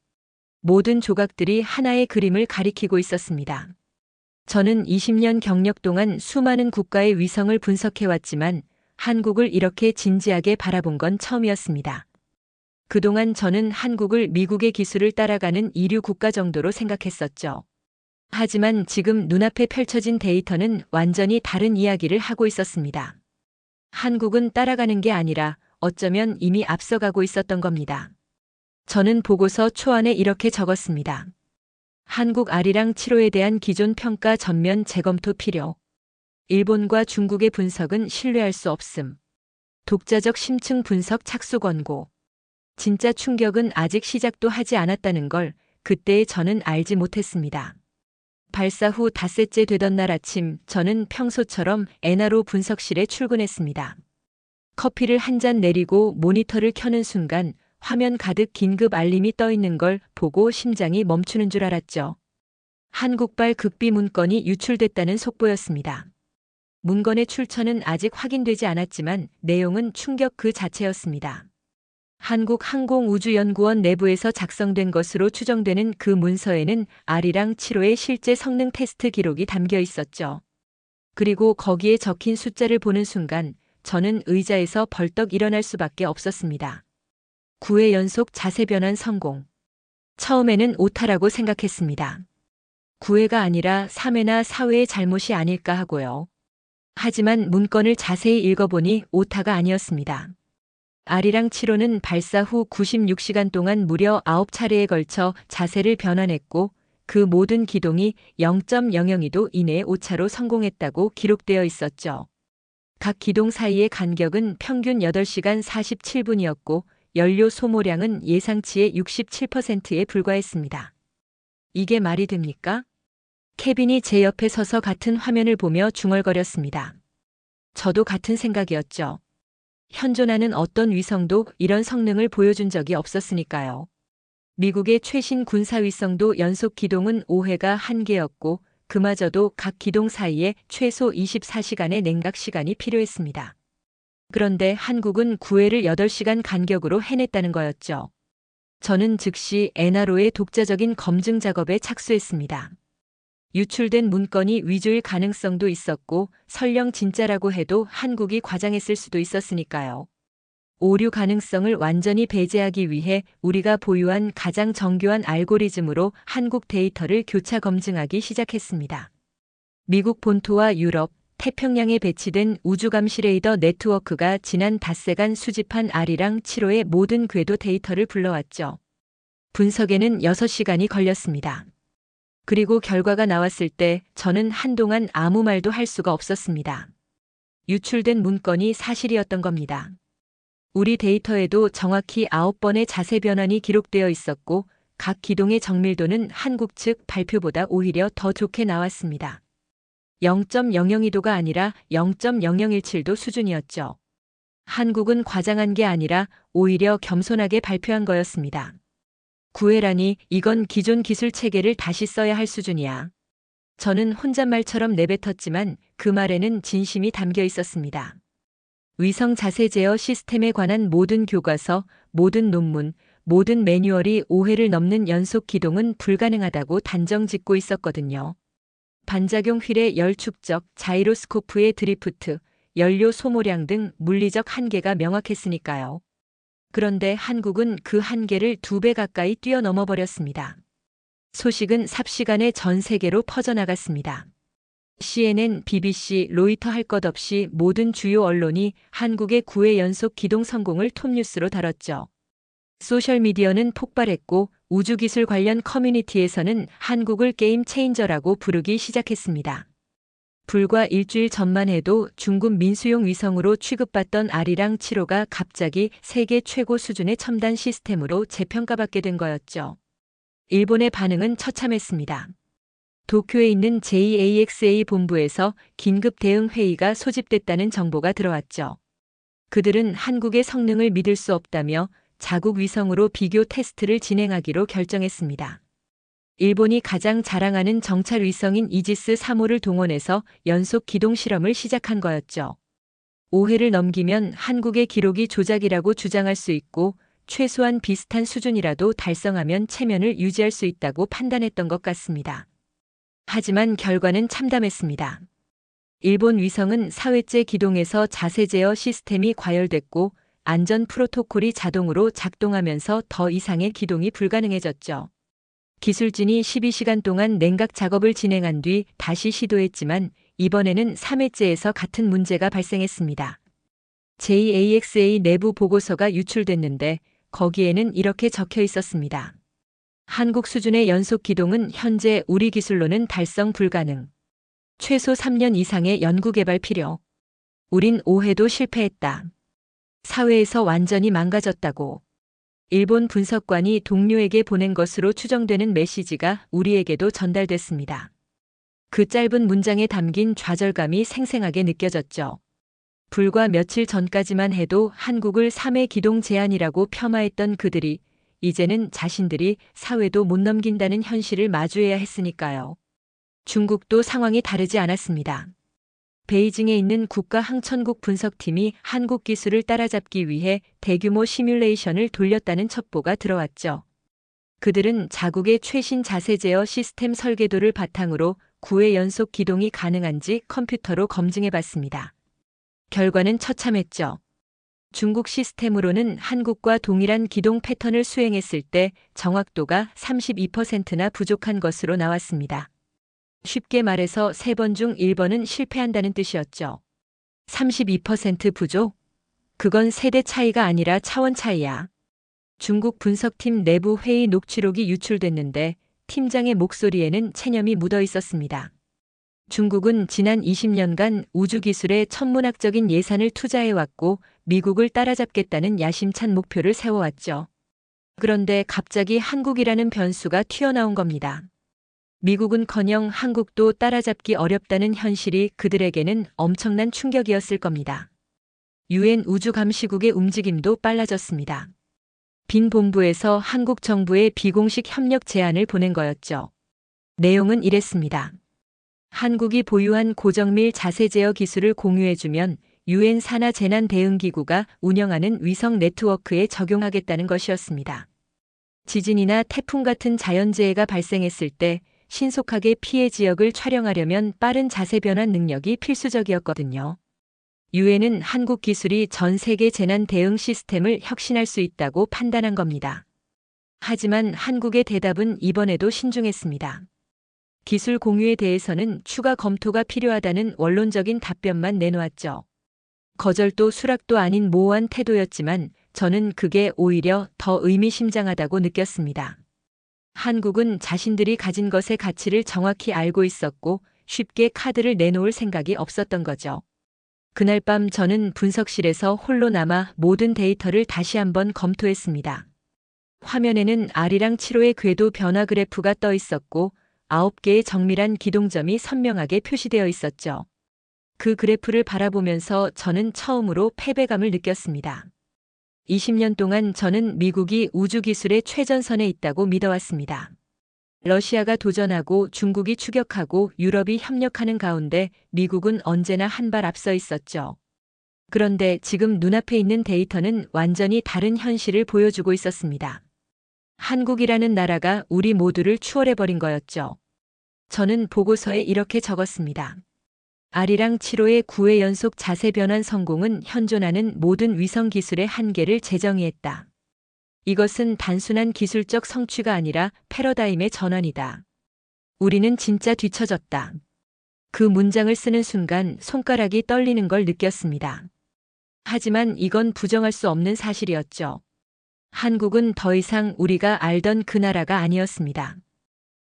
모든 조각들이 하나의 그림을 가리키고 있었습니다. 저는 20년 경력 동안 수많은 국가의 위성을 분석해왔지만 한국을 이렇게 진지하게 바라본 건 처음이었습니다. 그동안 저는 한국을 미국의 기술을 따라가는 이류 국가 정도로 생각했었죠. 하지만 지금 눈앞에 펼쳐진 데이터는 완전히 다른 이야기를 하고 있었습니다. 한국은 따라가는 게 아니라 어쩌면 이미 앞서가고 있었던 겁니다. 저는 보고서 초안에 이렇게 적었습니다. 한국 아리랑 7호에 대한 기존 평가 전면 재검토 필요. 일본과 중국의 분석은 신뢰할 수 없음. 독자적 심층 분석 착수 권고. 진짜 충격은 아직 시작도 하지 않았다는 걸 그때 저는 알지 못했습니다. 발사 후 닷새째 되던 날 아침 저는 평소처럼 엔하로 분석실에 출근했습니다. 커피를 한 잔 내리고 모니터를 켜는 순간 화면 가득 긴급 알림이 떠 있는 걸 보고 심장이 멈추는 줄 알았죠. 한국발 극비 문건이 유출됐다는 속보였습니다. 문건의 출처는 아직 확인되지 않았지만 내용은 충격 그 자체였습니다. 한국항공우주연구원 내부에서 작성된 것으로 추정되는 그 문서에는 아리랑 7호의 실제 성능 테스트 기록이 담겨 있었죠. 그리고 거기에 적힌 숫자를 보는 순간 저는 의자에서 벌떡 일어날 수밖에 없었습니다. 9회 연속 자세 변환 성공. 처음에는 오타라고 생각했습니다. 9회가 아니라 3회나 4회의 잘못이 아닐까 하고요. 하지만 문건을 자세히 읽어보니 오타가 아니었습니다. 아리랑 7호는 발사 후 96시간 동안 무려 9차례에 걸쳐 자세를 변환했고 그 모든 기동이 0.002도 이내의 오차로 성공했다고 기록되어 있었죠. 각 기동 사이의 간격은 평균 8시간 47분이었고 연료 소모량은 예상치의 67%에 불과했습니다. 이게 말이 됩니까? 케빈이 제 옆에 서서 같은 화면을 보며 중얼거렸습니다. 저도 같은 생각이었죠. 현존하는 어떤 위성도 이런 성능을 보여준 적이 없었으니까요. 미국의 최신 군사위성도 연속 기동은 5회가 한계였고 그마저도 각 기동 사이에 최소 24시간의 냉각 시간이 필요했습니다. 그런데 한국은 9회를 8시간 간격으로 해냈다는 거였죠. 저는 즉시 엔하로의 독자적인 검증 작업에 착수했습니다. 유출된 문건이 위조일 가능성도 있었고 설령 진짜라고 해도 한국이 과장했을 수도 있었으니까요. 오류 가능성을 완전히 배제하기 위해 우리가 보유한 가장 정교한 알고리즘으로 한국 데이터를 교차 검증하기 시작했습니다. 미국 본토와 유럽, 태평양에 배치된 우주감시 레이더 네트워크가 지난 닷새간 수집한 R이랑 7호의 모든 궤도 데이터를 불러왔죠. 분석에는 6시간이 걸렸습니다. 그리고 결과가 나왔을 때 저는 한동안 아무 말도 할 수가 없었습니다. 유출된 문건이 사실이었던 겁니다. 우리 데이터에도 정확히 9번의 자세 변환이 기록되어 있었고 각 기동의 정밀도는 한국 측 발표보다 오히려 더 좋게 나왔습니다. 0.002도가 아니라 0.0017도 수준이었죠. 한국은 과장한 게 아니라 오히려 겸손하게 발표한 거였습니다. 구애라니 이건 기존 기술 체계를 다시 써야 할 수준이야. 저는 혼잣말처럼 내뱉었지만 그 말에는 진심이 담겨 있었습니다. 위성 자세 제어 시스템에 관한 모든 교과서, 모든 논문, 모든 매뉴얼이 5회를 넘는 연속 기동은 불가능하다고 단정 짓고 있었거든요. 반작용 휠의 열 축적, 자이로스코프의 드리프트, 연료 소모량 등 물리적 한계가 명확했으니까요. 그런데 한국은 그 한계를 2배 가까이 뛰어넘어 버렸습니다. 소식은 삽시간에 전 세계로 퍼져나갔습니다. CNN, BBC, 로이터 할 것 없이 모든 주요 언론이 한국의 9회 연속 기동 성공을 톱뉴스로 다뤘죠. 소셜미디어는 폭발했고 우주기술 관련 커뮤니티에서는 한국을 게임 체인저라고 부르기 시작했습니다. 불과 일주일 전만 해도 중국 민수용 위성으로 취급받던 R이랑 7호가 갑자기 세계 최고 수준의 첨단 시스템으로 재평가받게 된 거였죠. 일본의 반응은 처참했습니다. 도쿄에 있는 JAXA 본부에서 긴급 대응 회의가 소집됐다는 정보가 들어왔죠. 그들은 한국의 성능을 믿을 수 없다며 자국 위성으로 비교 테스트를 진행하기로 결정했습니다. 일본이 가장 자랑하는 정찰 위성인 이지스 3호를 동원해서 연속 기동 실험을 시작한 거였죠. 5회를 넘기면 한국의 기록이 조작이라고 주장할 수 있고 최소한 비슷한 수준이라도 달성하면 체면을 유지할 수 있다고 판단했던 것 같습니다. 하지만 결과는 참담했습니다. 일본 위성은 4회째 기동에서 자세 제어 시스템이 과열됐고 안전 프로토콜이 자동으로 작동하면서 더 이상의 기동이 불가능해졌죠. 기술진이 12시간 동안 냉각 작업을 진행한 뒤 다시 시도했지만 이번에는 3회째에서 같은 문제가 발생했습니다. JAXA 내부 보고서가 유출됐는데 거기에는 이렇게 적혀 있었습니다. 한국 수준의 연속 기동은 현재 우리 기술로는 달성 불가능. 최소 3년 이상의 연구 개발 필요. 우린 5회도 실패했다. 4회에서 완전히 망가졌다고. 일본 분석관이 동료에게 보낸 것으로 추정되는 메시지가 우리에게도 전달됐습니다. 그 짧은 문장에 담긴 좌절감이 생생하게 느껴졌죠. 불과 며칠 전까지만 해도 한국을 3회 기동 제한이라고 폄하했던 그들이 이제는 자신들이 4회도 못 넘긴다는 현실을 마주해야 했으니까요. 중국도 상황이 다르지 않았습니다. 베이징에 있는 국가항천국 분석팀이 한국 기술을 따라잡기 위해 대규모 시뮬레이션을 돌렸다는 첩보가 들어왔죠. 그들은 자국의 최신 자세 제어 시스템 설계도를 바탕으로 9회 연속 기동이 가능한지 컴퓨터로 검증해 봤습니다. 결과는 처참했죠. 중국 시스템으로는 한국과 동일한 기동 패턴을 수행했을 때 정확도가 32%나 부족한 것으로 나왔습니다. 쉽게 말해서 3번 중 1번은 실패한다는 뜻이었죠. 32% 부족? 그건 세대 차이가 아니라 차원 차이야. 중국 분석팀 내부 회의 녹취록이 유출됐는데 팀장의 목소리에는 체념이 묻어 있었습니다. 중국은 지난 20년간 우주기술에 천문학적인 예산을 투자해왔고 미국을 따라잡겠다는 야심찬 목표를 세워왔죠. 그런데 갑자기 한국이라는 변수가 튀어나온 겁니다. 미국은커녕 한국도 따라잡기 어렵다는 현실이 그들에게는 엄청난 충격이었을 겁니다. UN 우주감시국의 움직임도 빨라졌습니다. 빈 본부에서 한국 정부에 비공식 협력 제안을 보낸 거였죠. 내용은 이랬습니다. 한국이 보유한 고정밀 자세 제어 기술을 공유해주면 UN 산하 재난 대응 기구가 운영하는 위성 네트워크에 적용하겠다는 것이었습니다. 지진이나 태풍 같은 자연재해가 발생했을 때 신속하게 피해 지역을 촬영하려면 빠른 자세 변환 능력이 필수적이었거든요. 유엔은 한국 기술이 전 세계 재난 대응 시스템을 혁신할 수 있다고 판단한 겁니다. 하지만 한국의 대답은 이번에도 신중했습니다. 기술 공유에 대해서는 추가 검토가 필요하다는 원론적인 답변만 내놓았죠. 거절도 수락도 아닌 모호한 태도였지만 저는 그게 오히려 더 의미심장하다고 느꼈습니다. 한국은 자신들이 가진 것의 가치를 정확히 알고 있었고 쉽게 카드를 내놓을 생각이 없었던 거죠. 그날 밤 저는 분석실에서 홀로 남아 모든 데이터를 다시 한번 검토했습니다. 화면에는 R이랑 7호의 궤도 변화 그래프가 떠 있었고 9개의 정밀한 기동점이 선명하게 표시되어 있었죠. 그 그래프를 바라보면서 저는 처음으로 패배감을 느꼈습니다. 20년 동안 저는 미국이 우주기술의 최전선에 있다고 믿어왔습니다. 러시아가 도전하고 중국이 추격하고 유럽이 협력하는 가운데 미국은 언제나 한 발 앞서 있었죠. 그런데 지금 눈앞에 있는 데이터는 완전히 다른 현실을 보여주고 있었습니다. 한국이라는 나라가 우리 모두를 추월해버린 거였죠. 저는 보고서에 이렇게 적었습니다. R이랑 7호의 9회 연속 자세 변환 성공은 현존하는 모든 위성 기술의 한계를 재정의했다. 이것은 단순한 기술적 성취가 아니라 패러다임의 전환이다. 우리는 진짜 뒤처졌다. 그 문장을 쓰는 순간 손가락이 떨리는 걸 느꼈습니다. 하지만 이건 부정할 수 없는 사실이었죠. 한국은 더 이상 우리가 알던 그 나라가 아니었습니다.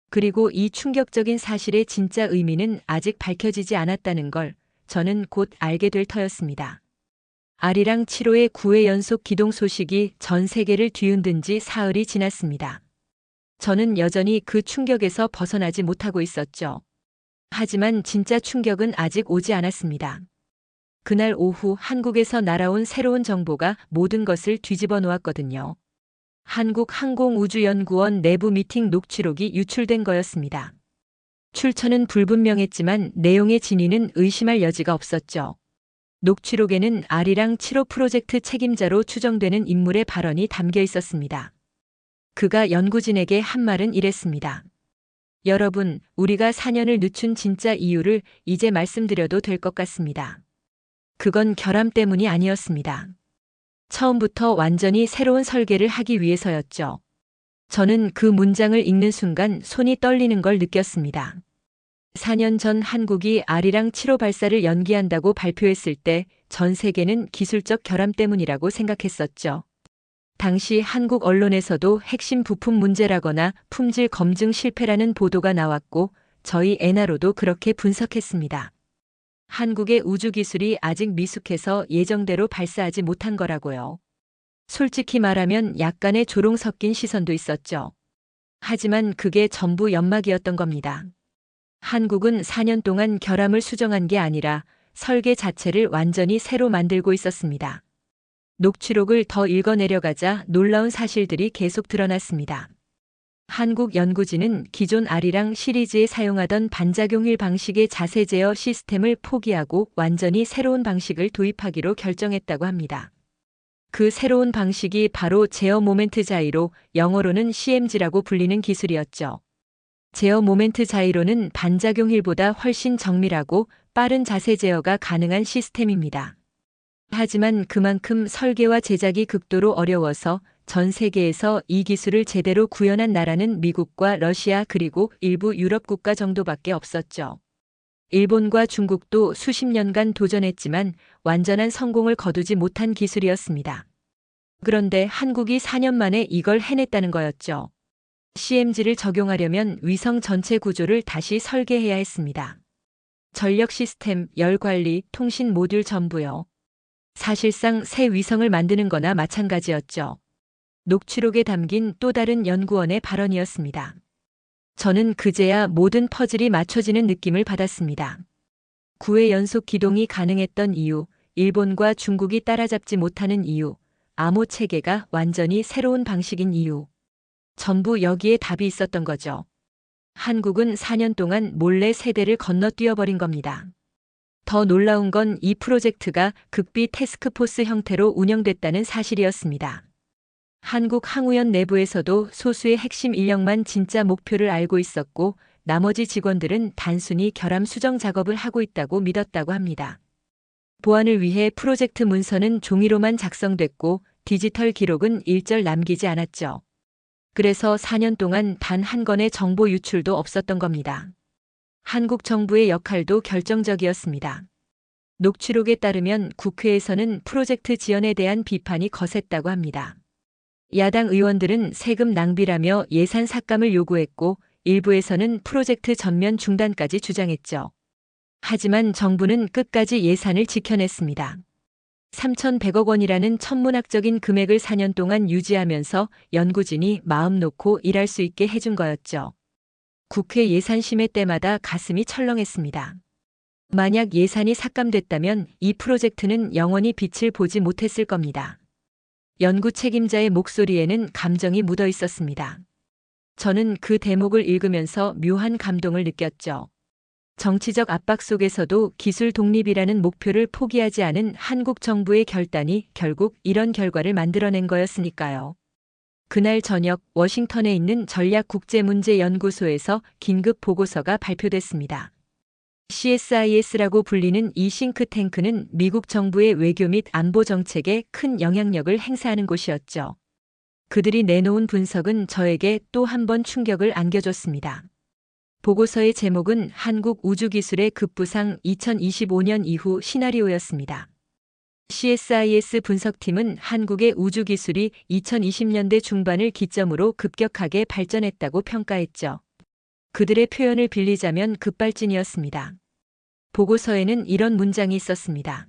그리고 이 충격적인 사실의 진짜 의미는 아직 밝혀지지 않았다는 걸 저는 곧 알게 될 터였습니다. R이랑 7호의 9회 연속 기동 소식이 전 세계를 뒤흔든 지 사흘이 지났습니다. 저는 여전히 그 충격에서 벗어나지 못하고 있었죠. 하지만 진짜 충격은 아직 오지 않았습니다. 그날 오후 한국에서 날아온 새로운 정보가 모든 것을 뒤집어 놓았거든요. 한국항공우주연구원 내부 미팅 녹취록이 유출된 거였습니다. 출처는 불분명했지만 내용의 진위는 의심할 여지가 없었죠. 녹취록에는 R이랑 7호 프로젝트 책임자로 추정되는 인물의 발언이 담겨 있었습니다. 그가 연구진에게 한 말은 이랬습니다. 여러분, 우리가 4년을 늦춘 진짜 이유를 이제 말씀드려도 될 것 같습니다. 그건 결함 때문이 아니었습니다. 처음부터 완전히 새로운 설계를 하기 위해서였죠. 저는 그 문장을 읽는 순간 손이 떨리는 걸 느꼈습니다. 4년 전 한국이 R이랑 7호 발사를 연기한다고 발표했을 때 전 세계는 기술적 결함 때문이라고 생각했었죠. 당시 한국 언론에서도 핵심 부품 문제라거나 품질 검증 실패라는 보도가 나왔고 저희 엔하로도 그렇게 분석했습니다. 한국의 우주기술이 아직 미숙해서 예정대로 발사하지 못한 거라고요. 솔직히 말하면 약간의 조롱 섞인 시선도 있었죠. 하지만 그게 전부 연막이었던 겁니다. 한국은 4년 동안 결함을 수정한 게 아니라 설계 자체를 완전히 새로 만들고 있었습니다. 녹취록을 더 읽어내려가자 놀라운 사실들이 계속 드러났습니다. 한국 연구진은 기존 R이랑 시리즈에 사용하던 반작용일 방식의 자세 제어 시스템을 포기하고 완전히 새로운 방식을 도입하기로 결정했다고 합니다. 그 새로운 방식이 바로 제어 모멘트 자이로, 영어로는 CMG라고 불리는 기술이었죠. 제어 모멘트 자이로는 반작용일보다 훨씬 정밀하고 빠른 자세 제어가 가능한 시스템입니다. 하지만 그만큼 설계와 제작이 극도로 어려워서 전 세계에서 이 기술을 제대로 구현한 나라는 미국과 러시아 그리고 일부 유럽 국가 정도밖에 없었죠. 일본과 중국도 수십 년간 도전했지만 완전한 성공을 거두지 못한 기술이었습니다. 그런데 한국이 4년 만에 이걸 해냈다는 거였죠. CMG를 적용하려면 위성 전체 구조를 다시 설계해야 했습니다. 전력 시스템, 열 관리, 통신 모듈 전부요. 사실상 새 위성을 만드는 거나 마찬가지였죠. 녹취록에 담긴 또 다른 연구원의 발언이었습니다. 저는 그제야 모든 퍼즐이 맞춰지는 느낌을 받았습니다. 9회 연속 기동이 가능했던 이유, 일본과 중국이 따라잡지 못하는 이유, 암호 체계가 완전히 새로운 방식인 이유. 전부 여기에 답이 있었던 거죠. 한국은 4년 동안 몰래 세대를 건너뛰어버린 겁니다. 더 놀라운 건 이 프로젝트가 극비 태스크포스 형태로 운영됐다는 사실이었습니다. 한국 항우연 내부에서도 소수의 핵심 인력만 진짜 목표를 알고 있었고 나머지 직원들은 단순히 결함 수정 작업을 하고 있다고 믿었다고 합니다. 보안을 위해 프로젝트 문서는 종이로만 작성됐고 디지털 기록은 일절 남기지 않았죠. 그래서 4년 동안 단 한 건의 정보 유출도 없었던 겁니다. 한국 정부의 역할도 결정적이었습니다. 녹취록에 따르면 국회에서는 프로젝트 지연에 대한 비판이 거셌다고 합니다. 야당 의원들은 세금 낭비라며 예산 삭감을 요구했고 일부에서는 프로젝트 전면 중단까지 주장했죠. 하지만 정부는 끝까지 예산을 지켜냈습니다. 3,100억 원이라는 천문학적인 금액을 4년 동안 유지하면서 연구진이 마음 놓고 일할 수 있게 해준 거였죠. 국회 예산심의 때마다 가슴이 철렁했습니다. 만약 예산이 삭감됐다면 이 프로젝트는 영원히 빛을 보지 못했을 겁니다. 연구 책임자의 목소리에는 감정이 묻어 있었습니다. 저는 그 대목을 읽으면서 묘한 감동을 느꼈죠. 정치적 압박 속에서도 기술 독립이라는 목표를 포기하지 않은 한국 정부의 결단이 결국 이런 결과를 만들어낸 거였으니까요. 그날 저녁 워싱턴에 있는 전략국제문제연구소에서 긴급 보고서가 발표됐습니다. CSIS라고 불리는 이 싱크탱크는 미국 정부의 외교 및 안보 정책에 큰 영향력을 행사하는 곳이었죠. 그들이 내놓은 분석은 저에게 또 한 번 충격을 안겨줬습니다. 보고서의 제목은 한국 우주기술의 급부상 2025년 이후 시나리오였습니다. CSIS 분석팀은 한국의 우주기술이 2020년대 중반을 기점으로 급격하게 발전했다고 평가했죠. 그들의 표현을 빌리자면 급발진이었습니다. 보고서에는 이런 문장이 있었습니다.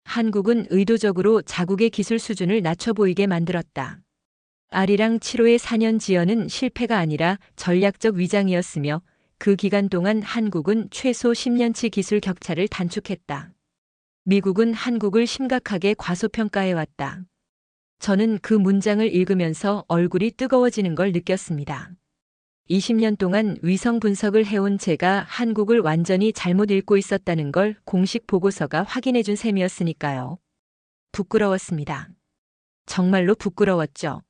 한국은 의도적으로 자국의 기술 수준을 낮춰 보이게 만들었다. 아리랑 7호의 4년 지연은 실패가 아니라 전략적 위장이었으며 그 기간 동안 한국은 최소 10년치 기술 격차를 단축했다. 미국은 한국을 심각하게 과소평가해왔다. 저는 그 문장을 읽으면서 얼굴이 뜨거워지는 걸 느꼈습니다. 20년 동안 위성 분석을 해온 제가 한국을 완전히 잘못 읽고 있었다는 걸 공식 보고서가 확인해준 셈이었으니까요. 부끄러웠습니다. 정말로 부끄러웠죠.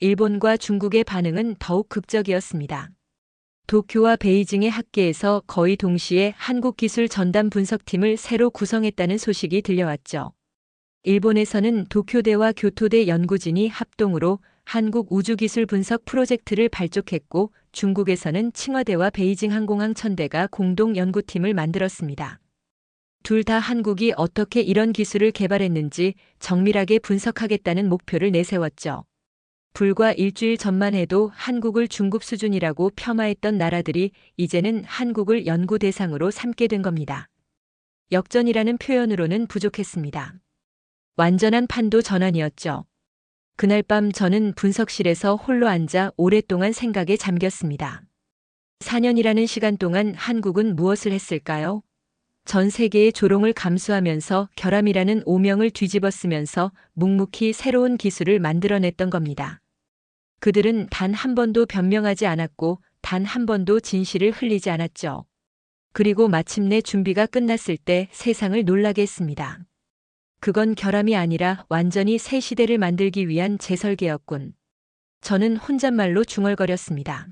일본과 중국의 반응은 더욱 극적이었습니다. 도쿄와 베이징의 학계에서 거의 동시에 한국기술 전담 분석팀을 새로 구성했다는 소식이 들려왔죠. 일본에서는 도쿄대와 교토대 연구진이 합동으로 한국 우주기술 분석 프로젝트를 발족했고 중국에서는 칭화대와 베이징 항공항천대가 공동 연구팀을 만들었습니다. 둘 다 한국이 어떻게 이런 기술을 개발했는지 정밀하게 분석하겠다는 목표를 내세웠죠. 불과 일주일 전만 해도 한국을 중국 수준이라고 폄하했던 나라들이 이제는 한국을 연구 대상으로 삼게 된 겁니다. 역전이라는 표현으로는 부족했습니다. 완전한 판도 전환이었죠. 그날 밤 저는 분석실에서 홀로 앉아 오랫동안 생각에 잠겼습니다. 4년이라는 시간 동안 한국은 무엇을 했을까요? 전 세계의 조롱을 감수하면서 결함이라는 오명을 뒤집어쓰면서 묵묵히 새로운 기술을 만들어냈던 겁니다. 그들은 단 한 번도 변명하지 않았고 단 한 번도 진실을 흘리지 않았죠. 그리고 마침내 준비가 끝났을 때 세상을 놀라게 했습니다. 그건 결함이 아니라 완전히 새 시대를 만들기 위한 재설계였군. 저는 혼잣말로 중얼거렸습니다.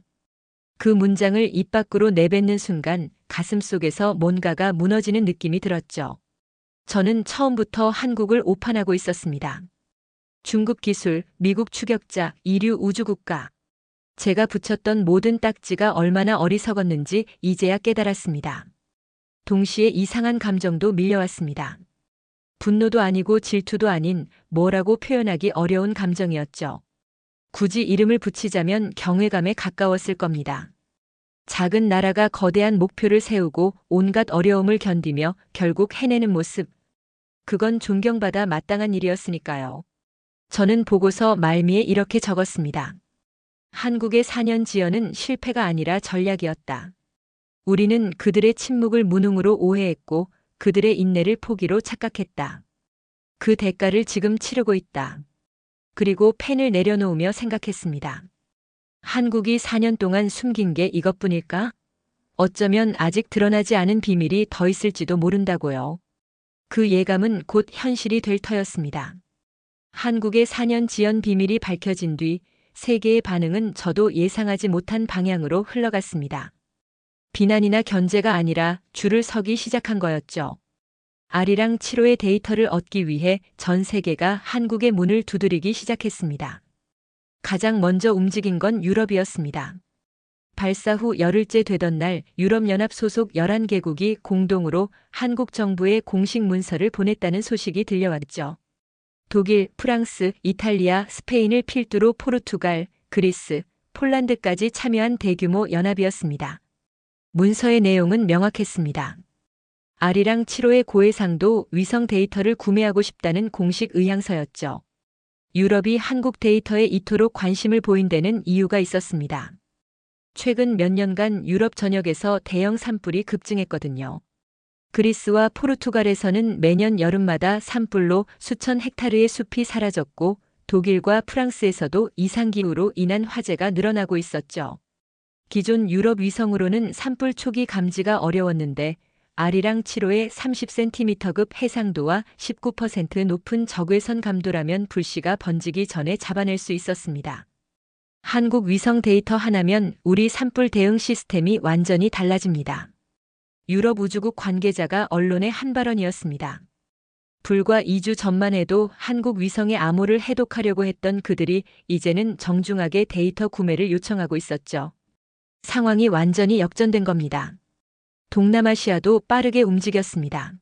그 문장을 입 밖으로 내뱉는 순간 가슴속에서 뭔가가 무너지는 느낌이 들었죠. 저는 처음부터 한국을 오판하고 있었습니다. 중국 기술, 미국 추격자, 이류 우주국가. 제가 붙였던 모든 딱지가 얼마나 어리석었는지 이제야 깨달았습니다. 동시에 이상한 감정도 밀려왔습니다. 분노도 아니고 질투도 아닌 뭐라고 표현하기 어려운 감정이었죠. 굳이 이름을 붙이자면 경외감에 가까웠을 겁니다. 작은 나라가 거대한 목표를 세우고 온갖 어려움을 견디며 결국 해내는 모습. 그건 존경받아 마땅한 일이었으니까요. 저는 보고서 말미에 이렇게 적었습니다. 한국의 4년 지연은 실패가 아니라 전략이었다. 우리는 그들의 침묵을 무능으로 오해했고 그들의 인내를 포기로 착각했다. 그 대가를 지금 치르고 있다. 그리고 펜을 내려놓으며 생각했습니다. 한국이 4년 동안 숨긴 게 이것뿐일까? 어쩌면 아직 드러나지 않은 비밀이 더 있을지도 모른다고요. 그 예감은 곧 현실이 될 터였습니다. 한국의 4년 지연 비밀이 밝혀진 뒤 세계의 반응은 저도 예상하지 못한 방향으로 흘러갔습니다. 비난이나 견제가 아니라 줄을 서기 시작한 거였죠. 아리랑 7호의 데이터를 얻기 위해 전 세계가 한국의 문을 두드리기 시작했습니다. 가장 먼저 움직인 건 유럽이었습니다. 발사 후 열흘째 되던 날 유럽연합 소속 11개국이 공동으로 한국 정부에 공식 문서를 보냈다는 소식이 들려왔죠. 독일, 프랑스, 이탈리아, 스페인을 필두로 포르투갈, 그리스, 폴란드까지 참여한 대규모 연합이었습니다. 문서의 내용은 명확했습니다. 아리랑 7호의 고해상도 위성 데이터를 구매하고 싶다는 공식 의향서였죠. 유럽이 한국 데이터에 이토록 관심을 보인 데는 이유가 있었습니다. 최근 몇 년간 유럽 전역에서 대형 산불이 급증했거든요. 그리스와 포르투갈에서는 매년 여름마다 산불로 수천 헥타르의 숲이 사라졌고 독일과 프랑스에서도 이상기후로 인한 화재가 늘어나고 있었죠. 기존 유럽 위성으로는 산불 초기 감지가 어려웠는데 아리랑 7호의 30cm급 해상도와 19% 높은 적외선 감도라면 불씨가 번지기 전에 잡아낼 수 있었습니다. 한국 위성 데이터 하나면 우리 산불 대응 시스템이 완전히 달라집니다. 유럽 우주국 관계자가 언론의 한 발언이었습니다. 불과 2주 전만 해도 한국 위성의 암호를 해독하려고 했던 그들이 이제는 정중하게 데이터 구매를 요청하고 있었죠. 상황이 완전히 역전된 겁니다. 동남아시아도 빠르게 움직였습니다.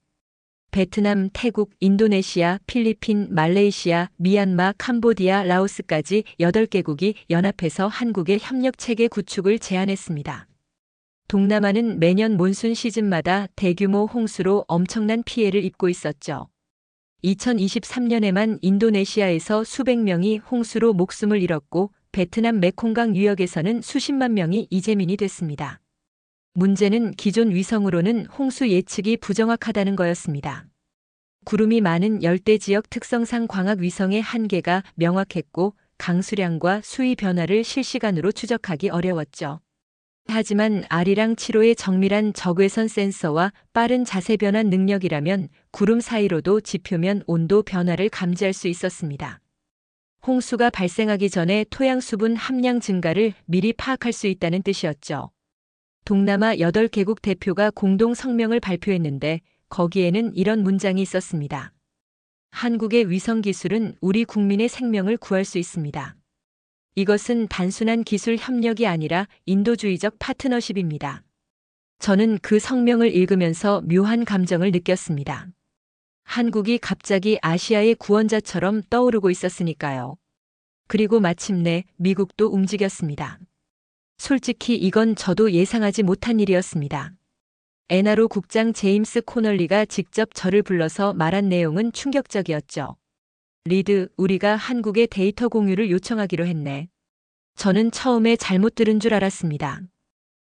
베트남, 태국, 인도네시아, 필리핀, 말레이시아, 미얀마, 캄보디아, 라오스까지 8개국이 연합해서 한국의 협력체계 구축을 제안했습니다. 동남아는 매년 몬순 시즌마다 대규모 홍수로 엄청난 피해를 입고 있었죠. 2023년에만 인도네시아에서 수백 명이 홍수로 목숨을 잃었고 베트남 메콩강 유역에서는 수십만 명이 이재민이 됐습니다. 문제는 기존 위성으로는 홍수 예측이 부정확하다는 거였습니다. 구름이 많은 열대지역 특성상 광학 위성의 한계가 명확했고 강수량과 수위 변화를 실시간으로 추적하기 어려웠죠. 하지만 아리랑 7호의 정밀한 적외선 센서와 빠른 자세 변환 능력이라면 구름 사이로도 지표면 온도 변화를 감지할 수 있었습니다. 홍수가 발생하기 전에 토양 수분 함량 증가를 미리 파악할 수 있다는 뜻이었죠. 동남아 8개국 대표가 공동 성명을 발표했는데 거기에는 이런 문장이 있었습니다. 한국의 위성 기술은 우리 국민의 생명을 구할 수 있습니다. 이것은 단순한 기술 협력이 아니라 인도주의적 파트너십입니다. 저는 그 성명을 읽으면서 묘한 감정을 느꼈습니다. 한국이 갑자기 아시아의 구원자처럼 떠오르고 있었으니까요. 그리고 마침내 미국도 움직였습니다. 솔직히 이건 저도 예상하지 못한 일이었습니다. NRO 국장 제임스 코널리가 직접 저를 불러서 말한 내용은 충격적이었죠. 리드, 우리가 한국의 데이터 공유를 요청하기로 했네. 저는 처음에 잘못 들은 줄 알았습니다.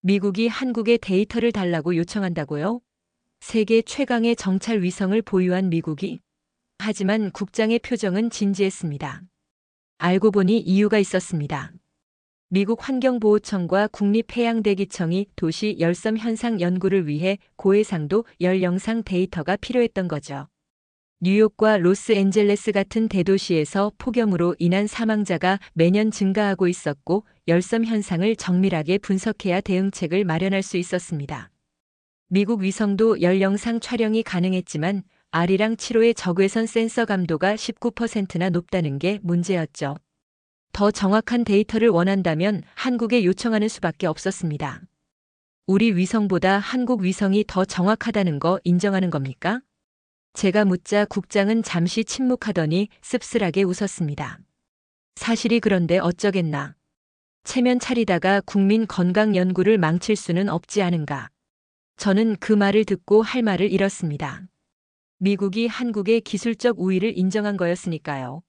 미국이 한국의 데이터를 달라고 요청한다고요? 세계 최강의 정찰 위성을 보유한 미국이? 하지만 국장의 표정은 진지했습니다. 알고 보니 이유가 있었습니다. 미국 환경보호청과 국립해양대기청이 도시 열섬 현상 연구를 위해 고해상도 열 영상 데이터가 필요했던 거죠. 뉴욕과 로스앤젤레스 같은 대도시에서 폭염으로 인한 사망자가 매년 증가하고 있었고 열섬 현상을 정밀하게 분석해야 대응책을 마련할 수 있었습니다. 미국 위성도 열 영상 촬영이 가능했지만 아리랑 7호의 적외선 센서 감도가 19%나 높다는 게 문제였죠. 더 정확한 데이터를 원한다면 한국에 요청하는 수밖에 없었습니다. 우리 위성보다 한국 위성이 더 정확하다는 거 인정하는 겁니까? 제가 묻자 국장은 잠시 침묵하더니 씁쓸하게 웃었습니다. 사실이 그런데 어쩌겠나. 체면 차리다가 국민 건강 연구를 망칠 수는 없지 않은가. 저는 그 말을 듣고 할 말을 잃었습니다. 미국이 한국의 기술적 우위를 인정한 거였으니까요.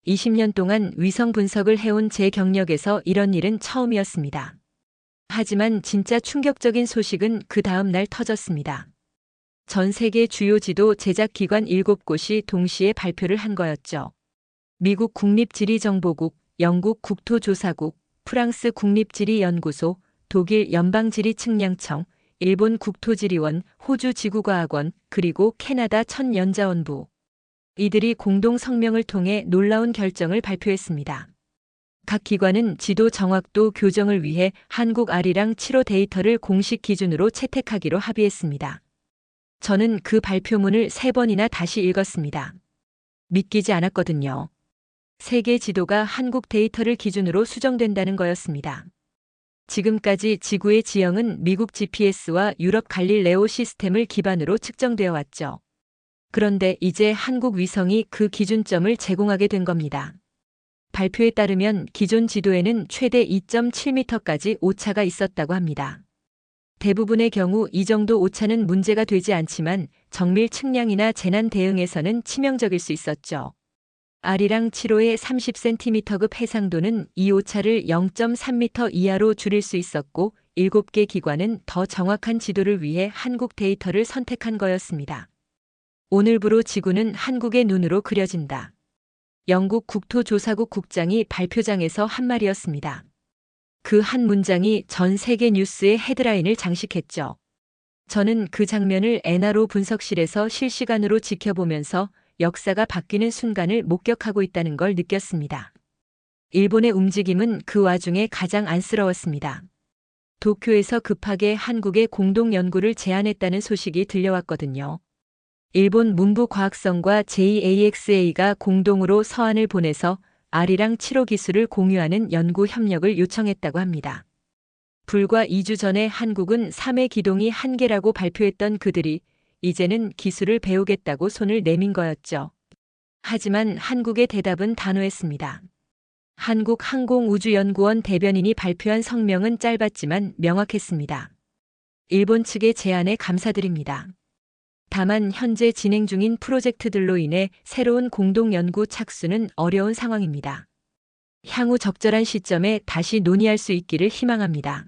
20년 동안 위성 분석을 해온 제 경력에서 이런 일은 처음이었습니다. 하지만 진짜 충격적인 소식은 그 다음 날 터졌습니다. 전 세계 주요 지도 제작기관 7곳이 동시에 발표를 한 거였죠. 미국 국립지리정보국, 영국 국토조사국, 프랑스 국립지리연구소, 독일 연방지리측량청, 일본 국토지리원, 호주 지구과학원, 그리고 캐나다 천연자원부. 이들이 공동 성명을 통해 놀라운 결정을 발표했습니다. 각 기관은 지도 정확도 교정을 위해 한국 아리랑 7호 데이터를 공식 기준으로 채택하기로 합의했습니다. 저는 그 발표문을 3번이나 다시 읽었습니다. 믿기지 않았거든요. 세계 지도가 한국 데이터를 기준으로 수정된다는 거였습니다. 지금까지 지구의 지형은 미국 GPS와 유럽 갈릴레오 시스템을 기반으로 측정되어 왔죠. 그런데 이제 한국 위성이 그 기준점을 제공하게 된 겁니다. 발표에 따르면 기존 지도에는 최대 2.7m까지 오차가 있었다고 합니다. 대부분의 경우 이 정도 오차는 문제가 되지 않지만 정밀 측량이나 재난 대응에서는 치명적일 수 있었죠. 아리랑 7호의 30cm급 해상도는 이 오차를 0.3m 이하로 줄일 수 있었고 7개 기관은 더 정확한 지도를 위해 한국 데이터를 선택한 거였습니다. 오늘부로 지구는 한국의 눈으로 그려진다. 영국 국토조사국 국장이 발표장에서 한 말이었습니다. 그 한 문장이 전 세계 뉴스의 헤드라인을 장식했죠. 저는 그 장면을 엔하로 분석실에서 실시간으로 지켜보면서 역사가 바뀌는 순간을 목격하고 있다는 걸 느꼈습니다. 일본의 움직임은 그 와중에 가장 안쓰러웠습니다. 도쿄에서 급하게 한국의 공동 연구를 제안했다는 소식이 들려왔거든요. 일본 문부과학성과 JAXA가 공동으로 서한을 보내서 아리랑 7호 기술을 공유하는 연구 협력을 요청했다고 합니다. 불과 2주 전에 한국은 3회 기동이 한계라고 발표했던 그들이 이제는 기술을 배우겠다고 손을 내민 거였죠. 하지만 한국의 대답은 단호했습니다. 한국항공우주연구원 대변인이 발표한 성명은 짧았지만 명확했습니다. 일본 측의 제안에 감사드립니다. 다만 현재 진행 중인 프로젝트들로 인해 새로운 공동 연구 착수는 어려운 상황입니다. 향후 적절한 시점에 다시 논의할 수 있기를 희망합니다.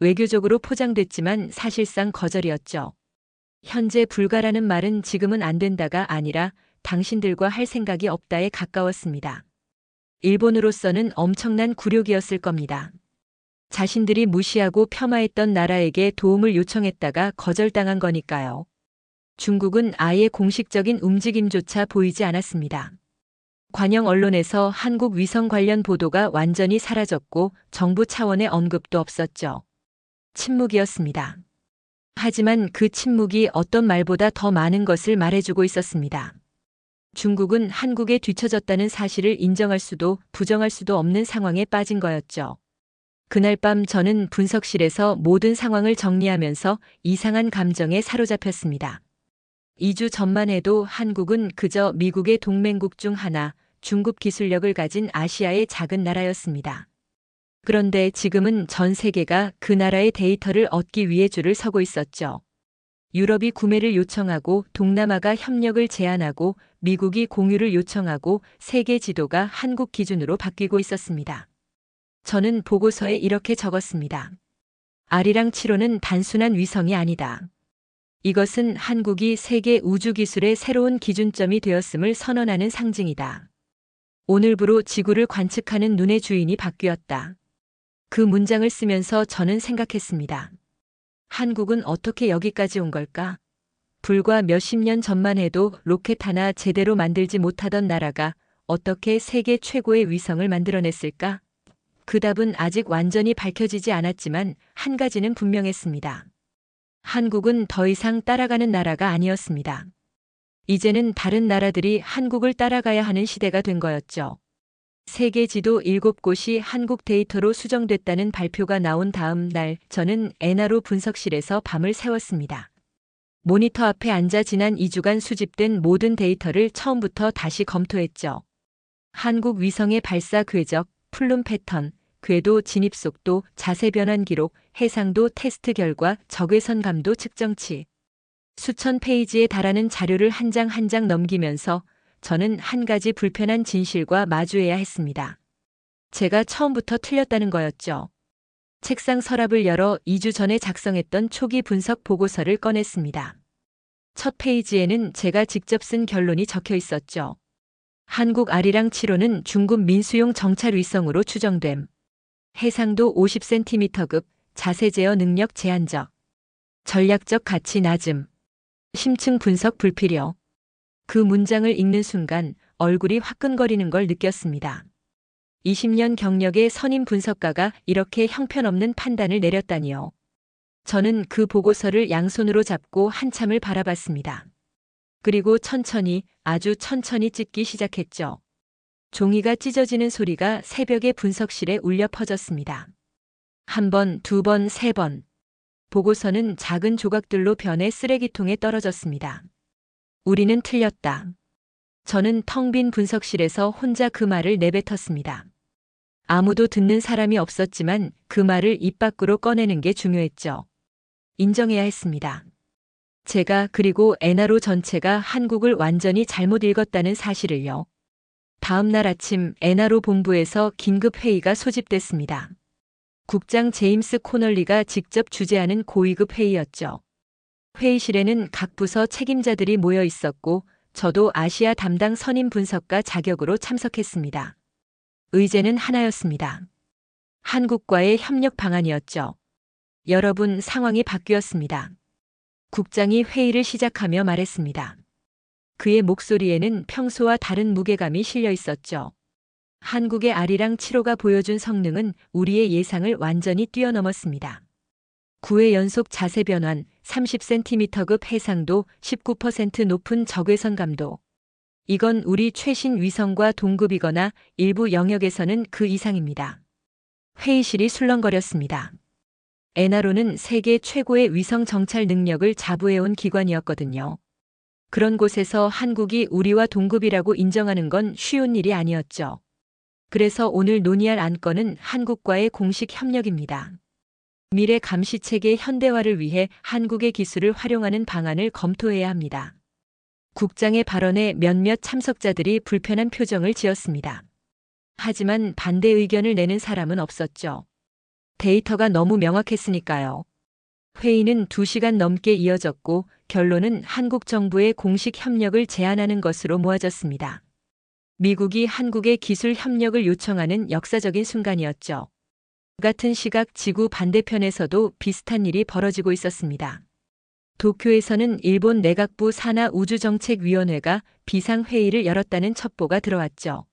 외교적으로 포장됐지만 사실상 거절이었죠. 현재 불가라는 말은 지금은 안 된다가 아니라 당신들과 할 생각이 없다에 가까웠습니다. 일본으로서는 엄청난 굴욕이었을 겁니다. 자신들이 무시하고 폄하했던 나라에게 도움을 요청했다가 거절당한 거니까요. 중국은 아예 공식적인 움직임조차 보이지 않았습니다. 관영 언론에서 한국 위성 관련 보도가 완전히 사라졌고 정부 차원의 언급도 없었죠. 침묵이었습니다. 하지만 그 침묵이 어떤 말보다 더 많은 것을 말해주고 있었습니다. 중국은 한국에 뒤처졌다는 사실을 인정할 수도 부정할 수도 없는 상황에 빠진 거였죠. 그날 밤 저는 분석실에서 모든 상황을 정리하면서 이상한 감정에 사로잡혔습니다. 2주 전만 해도 한국은 그저 미국의 동맹국 중 하나, 중급 기술력을 가진 아시아의 작은 나라였습니다. 그런데 지금은 전 세계가 그 나라의 데이터를 얻기 위해 줄을 서고 있었죠. 유럽이 구매를 요청하고 동남아가 협력을 제안하고 미국이 공유를 요청하고 세계 지도가 한국 기준으로 바뀌고 있었습니다. 저는 보고서에 이렇게 적었습니다. 아리랑 7호는 단순한 위성이 아니다. 이것은 한국이 세계 우주기술의 새로운 기준점이 되었음을 선언하는 상징이다. 오늘부로 지구를 관측하는 눈의 주인이 바뀌었다. 그 문장을 쓰면서 저는 생각했습니다. 한국은 어떻게 여기까지 온 걸까? 불과 몇십 년 전만 해도 로켓 하나 제대로 만들지 못하던 나라가 어떻게 세계 최고의 위성을 만들어냈을까? 그 답은 아직 완전히 밝혀지지 않았지만 한 가지는 분명했습니다. 한국은 더 이상 따라가는 나라가 아니었습니다. 이제는 다른 나라들이 한국을 따라가야 하는 시대가 된 거였죠. 세계 지도 7곳이 한국 데이터로 수정됐다는 발표가 나온 다음 날 저는 엔하로 분석실에서 밤을 새웠습니다. 모니터 앞에 앉아 지난 2주간 수집된 모든 데이터를 처음부터 다시 검토했죠. 한국 위성의 발사 궤적, 플룸 패턴, 궤도 진입 속도, 자세 변환 기록, 해상도 테스트 결과, 적외선 감도 측정치. 수천 페이지에 달하는 자료를 한 장 한 장 넘기면서 저는 한 가지 불편한 진실과 마주해야 했습니다. 제가 처음부터 틀렸다는 거였죠. 책상 서랍을 열어 2주 전에 작성했던 초기 분석 보고서를 꺼냈습니다. 첫 페이지에는 제가 직접 쓴 결론이 적혀 있었죠. 한국 아리랑 7호는 중급 민수용 정찰 위성으로 추정됨. 해상도 50cm급, 자세 제어 능력 제한적. 전략적 가치 낮음. 심층 분석 불필요. 그 문장을 읽는 순간 얼굴이 화끈거리는 걸 느꼈습니다. 20년 경력의 선임 분석가가 이렇게 형편없는 판단을 내렸다니요. 저는 그 보고서를 양손으로 잡고 한참을 바라봤습니다. 그리고 천천히, 아주 천천히 찢기 시작했죠. 종이가 찢어지는 소리가 새벽의 분석실에 울려 퍼졌습니다. 한 번, 두 번, 세 번. 보고서는 작은 조각들로 변해 쓰레기통에 떨어졌습니다. 우리는 틀렸다. 저는 텅 빈 분석실에서 혼자 그 말을 내뱉었습니다. 아무도 듣는 사람이 없었지만 그 말을 입 밖으로 꺼내는 게 중요했죠. 인정해야 했습니다. 제가 그리고 에나로 전체가 한국을 완전히 잘못 읽었다는 사실을요. 다음 날 아침 에나로 본부에서 긴급 회의가 소집됐습니다. 국장 제임스 코널리가 직접 주재하는 고위급 회의였죠. 회의실에는 각 부서 책임자들이 모여 있었고 저도 아시아 담당 선임 분석가 자격으로 참석했습니다. 의제는 하나였습니다. 한국과의 협력 방안이었죠. 여러분, 상황이 바뀌었습니다. 국장이 회의를 시작하며 말했습니다. 그의 목소리에는 평소와 다른 무게감이 실려 있었죠. 한국의 아리랑 7호가 보여준 성능은 우리의 예상을 완전히 뛰어넘었습니다. 9회 연속 자세 변환, 30cm급 해상도, 19% 높은 적외선 감도. 이건 우리 최신 위성과 동급이거나 일부 영역에서는 그 이상입니다. 회의실이 술렁거렸습니다. 에나로는 세계 최고의 위성 정찰 능력을 자부해온 기관이었거든요. 그런 곳에서 한국이 우리와 동급이라고 인정하는 건 쉬운 일이 아니었죠. 그래서 오늘 논의할 안건은 한국과의 공식 협력입니다. 미래 감시체계 현대화를 위해 한국의 기술을 활용하는 방안을 검토해야 합니다. 국장의 발언에 몇몇 참석자들이 불편한 표정을 지었습니다. 하지만 반대 의견을 내는 사람은 없었죠. 데이터가 너무 명확했으니까요. 회의는 2시간 넘게 이어졌고 결론은 한국 정부의 공식 협력을 제안하는 것으로 모아졌습니다. 미국이 한국의 기술 협력을 요청하는 역사적인 순간이었죠. 같은 시각 지구 반대편에서도 비슷한 일이 벌어지고 있었습니다. 도쿄에서는 일본 내각부 산하우주정책위원회가 비상회의를 열었다는 첩보가 들어왔죠.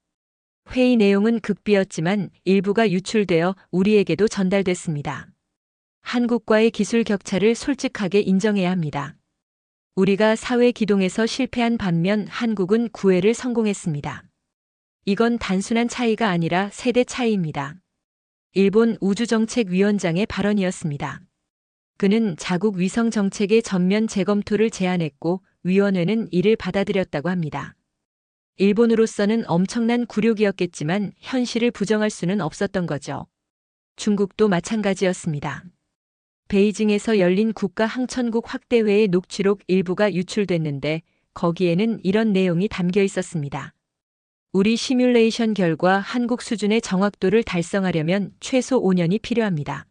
회의 내용은 극비였지만 일부가 유출되어 우리에게도 전달됐습니다. 한국과의 기술 격차를 솔직하게 인정해야 합니다. 우리가 4회 기동에서 실패한 반면 한국은 9회를 성공했습니다. 이건 단순한 차이가 아니라 세대 차이입니다. 일본 우주정책위원장의 발언이었습니다. 그는 자국 위성 정책의 전면 재검토를 제안했고 위원회는 이를 받아들였다고 합니다. 일본으로서는 엄청난 굴욕이었겠지만 현실을 부정할 수는 없었던 거죠. 중국도 마찬가지였습니다. 베이징에서 열린 국가항천국 확대회의 녹취록 일부가 유출됐는데 거기에는 이런 내용이 담겨 있었습니다. 우리 시뮬레이션 결과 한국 수준의 정확도를 달성하려면 최소 5년이 필요합니다.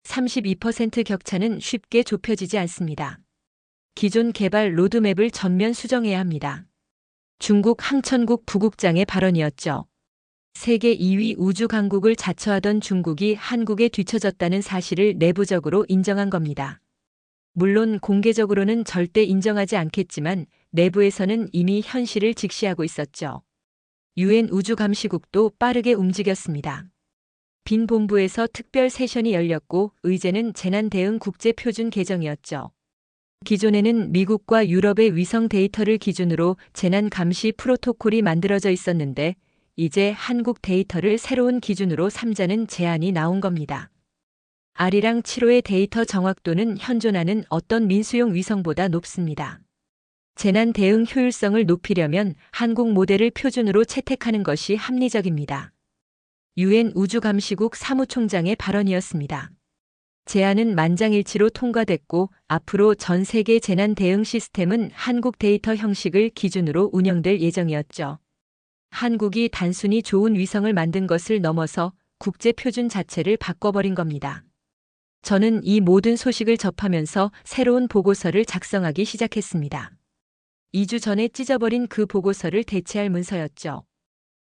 32% 격차는 쉽게 좁혀지지 않습니다. 기존 개발 로드맵을 전면 수정해야 합니다. 중국 항천국 부국장의 발언이었죠. 세계 2위 우주 강국을 자처하던 중국이 한국에 뒤처졌다는 사실을 내부적으로 인정한 겁니다. 물론 공개적으로는 절대 인정하지 않겠지만 내부에서는 이미 현실을 직시하고 있었죠. 유엔 우주감시국도 빠르게 움직였습니다. 빈 본부에서 특별 세션이 열렸고 의제는 재난 대응 국제 표준 개정이었죠. 기존에는 미국과 유럽의 위성 데이터를 기준으로 재난 감시 프로토콜이 만들어져 있었는데 이제 한국 데이터를 새로운 기준으로 삼자는 제안이 나온 겁니다. 아리랑 7호의 데이터 정확도는 현존하는 어떤 민수용 위성보다 높습니다. 재난 대응 효율성을 높이려면 한국 모델을 표준으로 채택하는 것이 합리적입니다. 유엔 우주감시국 사무총장의 발언이었습니다. 제안은 만장일치로 통과됐고 앞으로 전 세계 재난 대응 시스템은 한국 데이터 형식을 기준으로 운영될 예정이었죠. 한국이 단순히 좋은 위성을 만든 것을 넘어서 국제 표준 자체를 바꿔버린 겁니다. 저는 이 모든 소식을 접하면서 새로운 보고서를 작성하기 시작했습니다. 2주 전에 찢어버린 그 보고서를 대체할 문서였죠.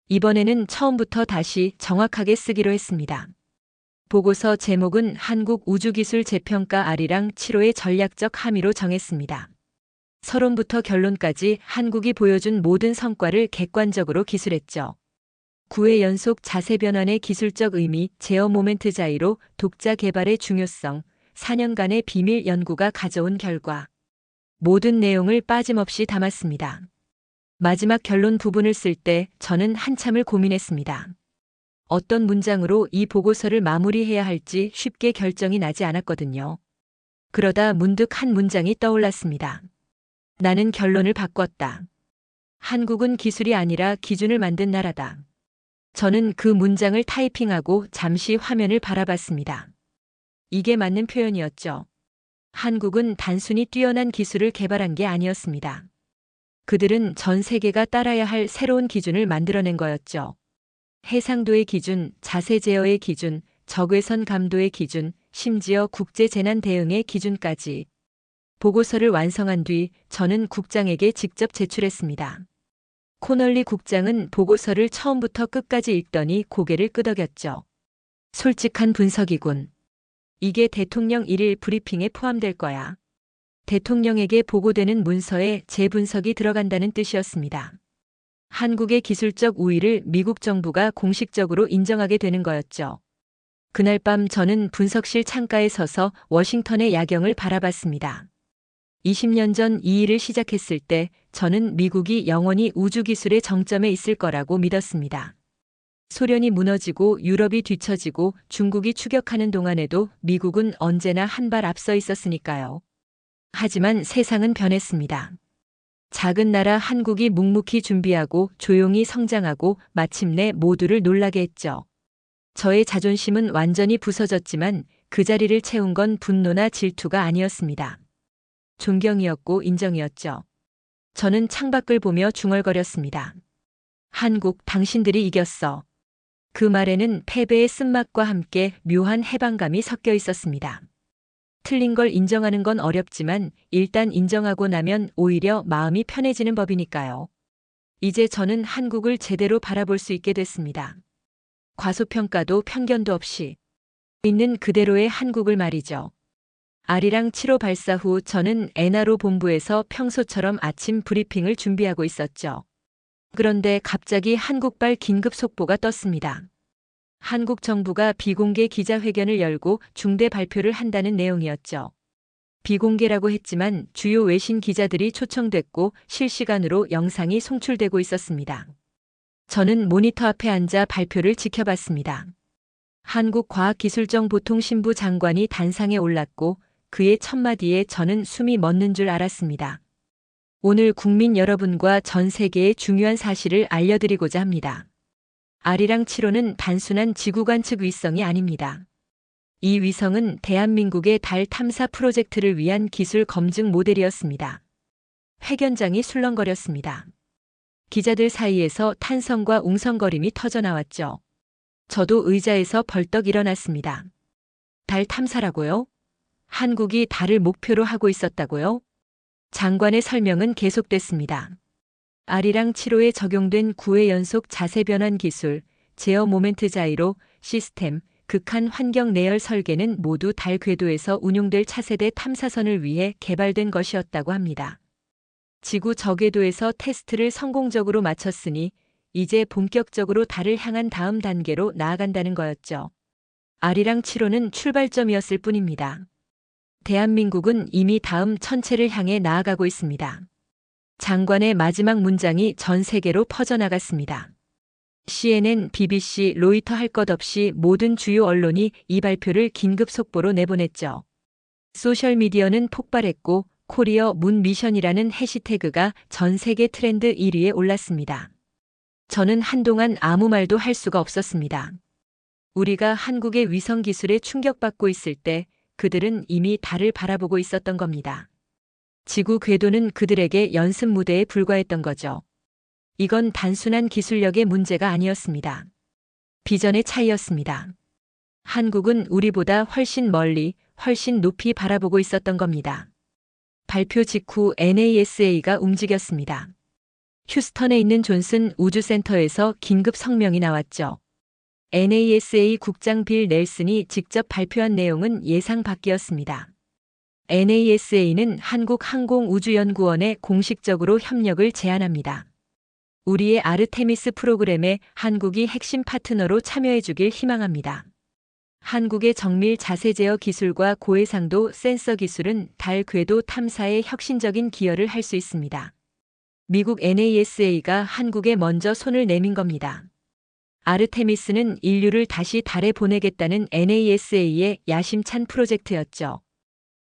이번에는 처음부터 다시 정확하게 쓰기로 했습니다. 보고서 제목은 한국 우주기술 재평가 아리랑 7호의 전략적 함의로 정했습니다. 서론부터 결론까지 한국이 보여준 모든 성과를 객관적으로 기술했죠. 9회 연속 자세 변환의 기술적 의미, 제어 모멘트 자이로, 독자 개발의 중요성, 4년간의 비밀 연구가 가져온 결과. 모든 내용을 빠짐없이 담았습니다. 마지막 결론 부분을 쓸 때 저는 한참을 고민했습니다. 어떤 문장으로 이 보고서를 마무리해야 할지 쉽게 결정이 나지 않았거든요. 그러다 문득 한 문장이 떠올랐습니다. 나는 결론을 바꿨다. 한국은 기술이 아니라 기준을 만든 나라다. 저는 그 문장을 타이핑하고 잠시 화면을 바라봤습니다. 이게 맞는 표현이었죠. 한국은 단순히 뛰어난 기술을 개발한 게 아니었습니다. 그들은 전 세계가 따라야 할 새로운 기준을 만들어낸 거였죠. 해상도의 기준, 자세 제어의 기준, 적외선 감도의 기준, 심지어 국제 재난 대응의 기준까지. 보고서를 완성한 뒤 저는 국장에게 직접 제출했습니다. 코널리 국장은 보고서를 처음부터 끝까지 읽더니 고개를 끄덕였죠. 솔직한 분석이군. 이게 대통령 1일 브리핑에 포함될 거야. 대통령에게 보고되는 문서에 재분석이 들어간다는 뜻이었습니다. 한국의 기술적 우위를 미국 정부가 공식적으로 인정하게 되는 거였죠. 그날 밤 저는 분석실 창가에 서서 워싱턴의 야경을 바라봤습니다. 20년 전 이 일을 시작했을 때 저는 미국이 영원히 우주기술의 정점에 있을 거라고 믿었습니다. 소련이 무너지고 유럽이 뒤처지고 중국이 추격하는 동안에도 미국은 언제나 한 발 앞서 있었으니까요. 하지만 세상은 변했습니다. 작은 나라 한국이 묵묵히 준비하고 조용히 성장하고 마침내 모두를 놀라게 했죠. 저의 자존심은 완전히 부서졌지만 그 자리를 채운 건 분노나 질투가 아니었습니다. 존경이었고 인정이었죠. 저는 창밖을 보며 중얼거렸습니다. 한국, 당신들이 이겼어. 그 말에는 패배의 쓴맛과 함께 묘한 해방감이 섞여 있었습니다. 틀린 걸 인정하는 건 어렵지만 일단 인정하고 나면 오히려 마음이 편해지는 법이니까요. 이제 저는 한국을 제대로 바라볼 수 있게 됐습니다. 과소평가도 편견도 없이 있는 그대로의 한국을 말이죠. 아리랑 7호 발사 후 저는 엔하로 본부에서 평소처럼 아침 브리핑을 준비하고 있었죠. 그런데 갑자기 한국발 긴급 속보가 떴습니다. 한국 정부가 비공개 기자회견을 열고 중대 발표를 한다는 내용이었죠. 비공개라고 했지만 주요 외신 기자들이 초청됐고 실시간으로 영상이 송출되고 있었습니다. 저는 모니터 앞에 앉아 발표를 지켜봤습니다. 한국과학기술정보통신부 장관이 단상에 올랐고 그의 첫마디에 저는 숨이 멎는 줄 알았습니다. 오늘 국민 여러분과 전 세계의 중요한 사실을 알려드리고자 합니다. 아리랑 7호는 단순한 지구 관측 위성이 아닙니다. 이 위성은 대한민국의 달 탐사 프로젝트를 위한 기술 검증 모델이었습니다. 회견장이 술렁거렸습니다. 기자들 사이에서 탄성과 웅성거림이 터져나왔죠. 저도 의자에서 벌떡 일어났습니다. 달 탐사라고요? 한국이 달을 목표로 하고 있었다고요? 장관의 설명은 계속됐습니다. 아리랑 7호에 적용된 9회 연속 자세 변환 기술, 제어 모멘트 자이로 시스템, 극한 환경 내열 설계는 모두 달 궤도에서 운용될 차세대 탐사선을 위해 개발된 것이었다고 합니다. 지구 저궤도에서 테스트를 성공적으로 마쳤으니 이제 본격적으로 달을 향한 다음 단계로 나아간다는 거였죠. 아리랑 7호는 출발점이었을 뿐입니다. 대한민국은 이미 다음 천체를 향해 나아가고 있습니다. 장관의 마지막 문장이 전 세계로 퍼져나갔습니다. CNN, BBC, 로이터 할 것 없이 모든 주요 언론이 이 발표를 긴급 속보로 내보냈죠. 소셜미디어는 폭발했고 코리어 문 미션이라는 해시태그가 전 세계 트렌드 1위에 올랐습니다. 저는 한동안 아무 말도 할 수가 없었습니다. 우리가 한국의 위성 기술에 충격받고 있을 때 그들은 이미 달을 바라보고 있었던 겁니다. 지구 궤도는 그들에게 연습 무대에 불과했던 거죠. 이건 단순한 기술력의 문제가 아니었습니다. 비전의 차이였습니다. 한국은 우리보다 훨씬 멀리, 훨씬 높이 바라보고 있었던 겁니다. 발표 직후 NASA가 움직였습니다. 휴스턴에 있는 존슨 우주센터에서 긴급 성명이 나왔죠. NASA 국장 빌 넬슨이 직접 발표한 내용은 예상 밖이었습니다. NASA는 한국항공우주연구원에 공식적으로 협력을 제안합니다. 우리의 아르테미스 프로그램에 한국이 핵심 파트너로 참여해주길 희망합니다. 한국의 정밀 자세 제어 기술과 고해상도 센서 기술은 달 궤도 탐사에 혁신적인 기여를 할 수 있습니다. 미국 NASA가 한국에 먼저 손을 내민 겁니다. 아르테미스는 인류를 다시 달에 보내겠다는 NASA의 야심찬 프로젝트였죠.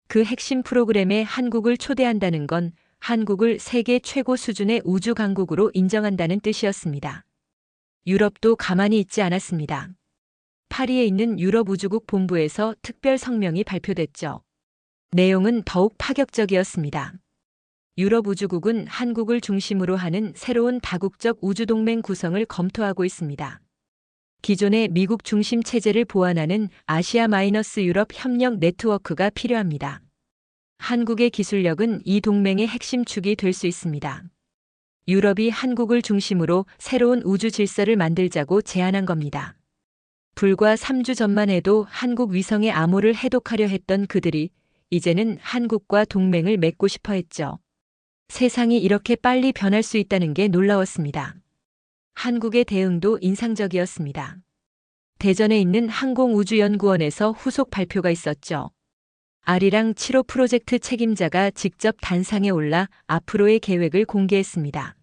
그 핵심 프로그램에 한국을 초대한다는 건 한국을 세계 최고 수준의 우주 강국으로 인정한다는 뜻이었습니다. 유럽도 가만히 있지 않았습니다. 파리에 있는 유럽 우주국 본부에서 특별 성명이 발표됐죠. 내용은 더욱 파격적이었습니다. 유럽 우주국은 한국을 중심으로 하는 새로운 다국적 우주동맹 구성을 검토하고 있습니다. 기존의 미국 중심 체제를 보완하는 아시아-유럽 협력 네트워크가 필요합니다. 한국의 기술력은 이 동맹의 핵심 축이 될 수 있습니다. 유럽이 한국을 중심으로 새로운 우주 질서를 만들자고 제안한 겁니다. 불과 3주 전만 해도 한국 위성의 암호를 해독하려 했던 그들이 이제는 한국과 동맹을 맺고 싶어 했죠. 세상이 이렇게 빨리 변할 수 있다는 게 놀라웠습니다. 한국의 대응도 인상적이었습니다. 대전에 있는 항공우주연구원에서 후속 발표가 있었죠. 아리랑 7호 프로젝트 책임자가 직접 단상에 올라 앞으로의 계획을 공개했습니다.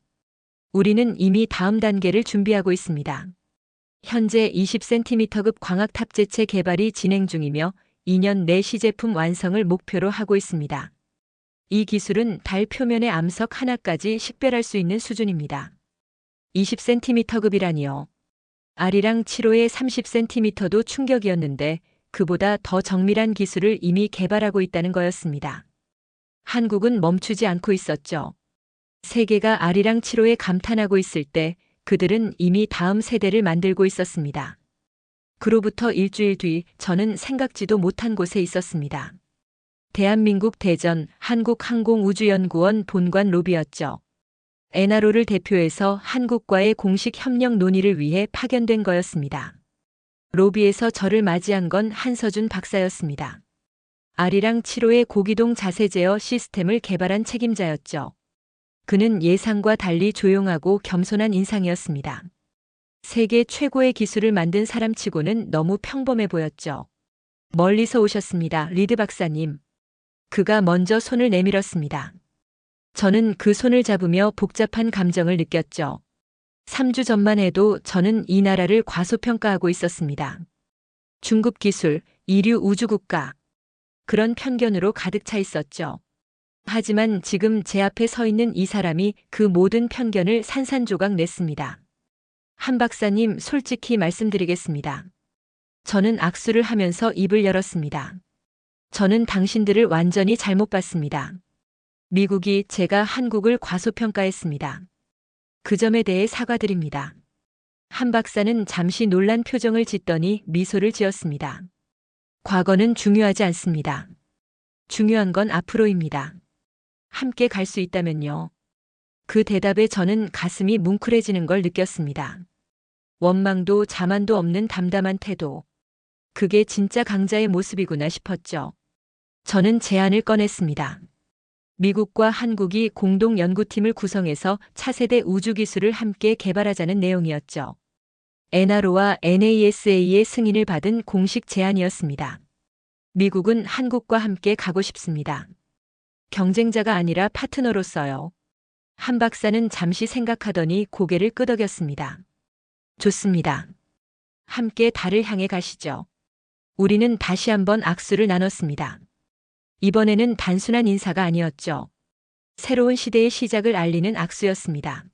우리는 이미 다음 단계를 준비하고 있습니다. 현재 20cm급 광학 탑재체 개발이 진행 중이며 2년 내 시제품 완성을 목표로 하고 있습니다. 이 기술은 달 표면의 암석 하나까지 식별할 수 있는 수준입니다. 20cm급이라니요. 아리랑 7호의 30cm도 충격이었는데 그보다 더 정밀한 기술을 이미 개발하고 있다는 거였습니다. 한국은 멈추지 않고 있었죠. 세계가 아리랑 7호에 감탄하고 있을 때 그들은 이미 다음 세대를 만들고 있었습니다. 그로부터 일주일 뒤 저는 생각지도 못한 곳에 있었습니다. 대한민국 대전 한국항공우주연구원 본관 로비였죠. 에나로를 대표해서 한국과의 공식 협력 논의를 위해 파견된 거였습니다. 로비에서 저를 맞이한 건 한서준 박사였습니다. 아리랑 7호의 고기동 자세 제어 시스템을 개발한 책임자였죠. 그는 예상과 달리 조용하고 겸손한 인상이었습니다. 세계 최고의 기술을 만든 사람치고는 너무 평범해 보였죠. 멀리서 오셨습니다, 리드 박사님. 그가 먼저 손을 내밀었습니다. 저는 그 손을 잡으며 복잡한 감정을 느꼈죠. 3주 전만 해도 저는 이 나라를 과소평가하고 있었습니다. 중급 기술, 이류 우주국가. 그런 편견으로 가득 차 있었죠. 하지만 지금 제 앞에 서 있는 이 사람이 그 모든 편견을 산산조각 냈습니다. 한 박사님, 솔직히 말씀드리겠습니다. 저는 악수를 하면서 입을 열었습니다. 저는 당신들을 완전히 잘못 봤습니다. 미국이 제가 한국을 과소평가했습니다. 그 점에 대해 사과드립니다. 한 박사는 잠시 놀란 표정을 짓더니 미소를 지었습니다. 과거는 중요하지 않습니다. 중요한 건 앞으로입니다. 함께 갈 수 있다면요. 그 대답에 저는 가슴이 뭉클해지는 걸 느꼈습니다. 원망도 자만도 없는 담담한 태도. 그게 진짜 강자의 모습이구나 싶었죠. 저는 제안을 꺼냈습니다. 미국과 한국이 공동 연구팀을 구성해서 차세대 우주기술을 함께 개발하자는 내용이었죠. 에나로와 NASA의 승인을 받은 공식 제안이었습니다. 미국은 한국과 함께 가고 싶습니다. 경쟁자가 아니라 파트너로서요. 한 박사는 잠시 생각하더니 고개를 끄덕였습니다. 좋습니다. 함께 달을 향해 가시죠. 우리는 다시 한번 악수를 나눴습니다. 이번에는 단순한 인사가 아니었죠. 새로운 시대의 시작을 알리는 악수였습니다.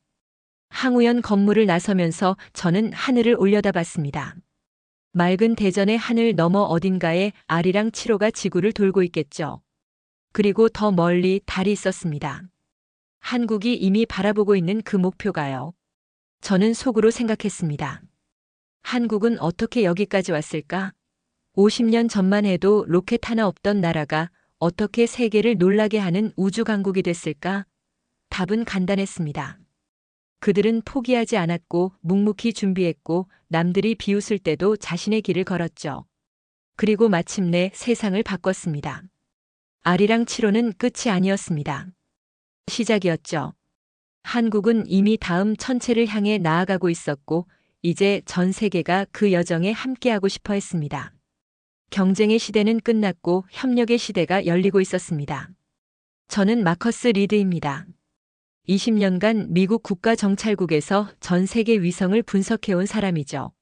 항우연 건물을 나서면서 저는 하늘을 올려다봤습니다. 맑은 대전의 하늘 너머 어딘가에 아리랑 7호가 지구를 돌고 있겠죠. 그리고 더 멀리 달이 있었습니다. 한국이 이미 바라보고 있는 그 목표가요. 저는 속으로 생각했습니다. 한국은 어떻게 여기까지 왔을까? 50년 전만 해도 로켓 하나 없던 나라가 어떻게 세계를 놀라게 하는 우주 강국이 됐을까? 답은 간단했습니다. 그들은 포기하지 않았고 묵묵히 준비했고 남들이 비웃을 때도 자신의 길을 걸었죠. 그리고 마침내 세상을 바꿨습니다. 아리랑 7호는 끝이 아니었습니다. 시작이었죠. 한국은 이미 다음 천체를 향해 나아가고 있었고 이제 전 세계가 그 여정에 함께하고 싶어 했습니다. 경쟁의 시대는 끝났고 협력의 시대가 열리고 있었습니다. 저는 마커스 리드입니다. 20년간 미국 국가정찰국에서 전 세계 위성을 분석해온 사람이죠.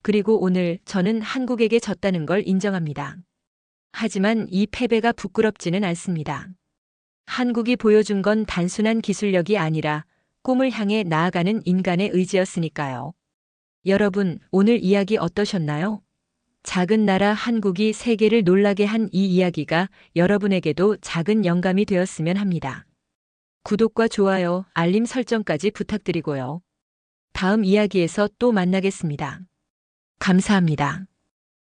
그리고 오늘 저는 한국에게 졌다는 걸 인정합니다. 하지만 이 패배가 부끄럽지는 않습니다. 한국이 보여준 건 단순한 기술력이 아니라 꿈을 향해 나아가는 인간의 의지였으니까요. 여러분, 오늘 이야기 어떠셨나요? 작은 나라 한국이 세계를 놀라게 한 이 이야기가 여러분에게도 작은 영감이 되었으면 합니다. 구독과 좋아요, 알림 설정까지 부탁드리고요. 다음 이야기에서 또 만나겠습니다. 감사합니다.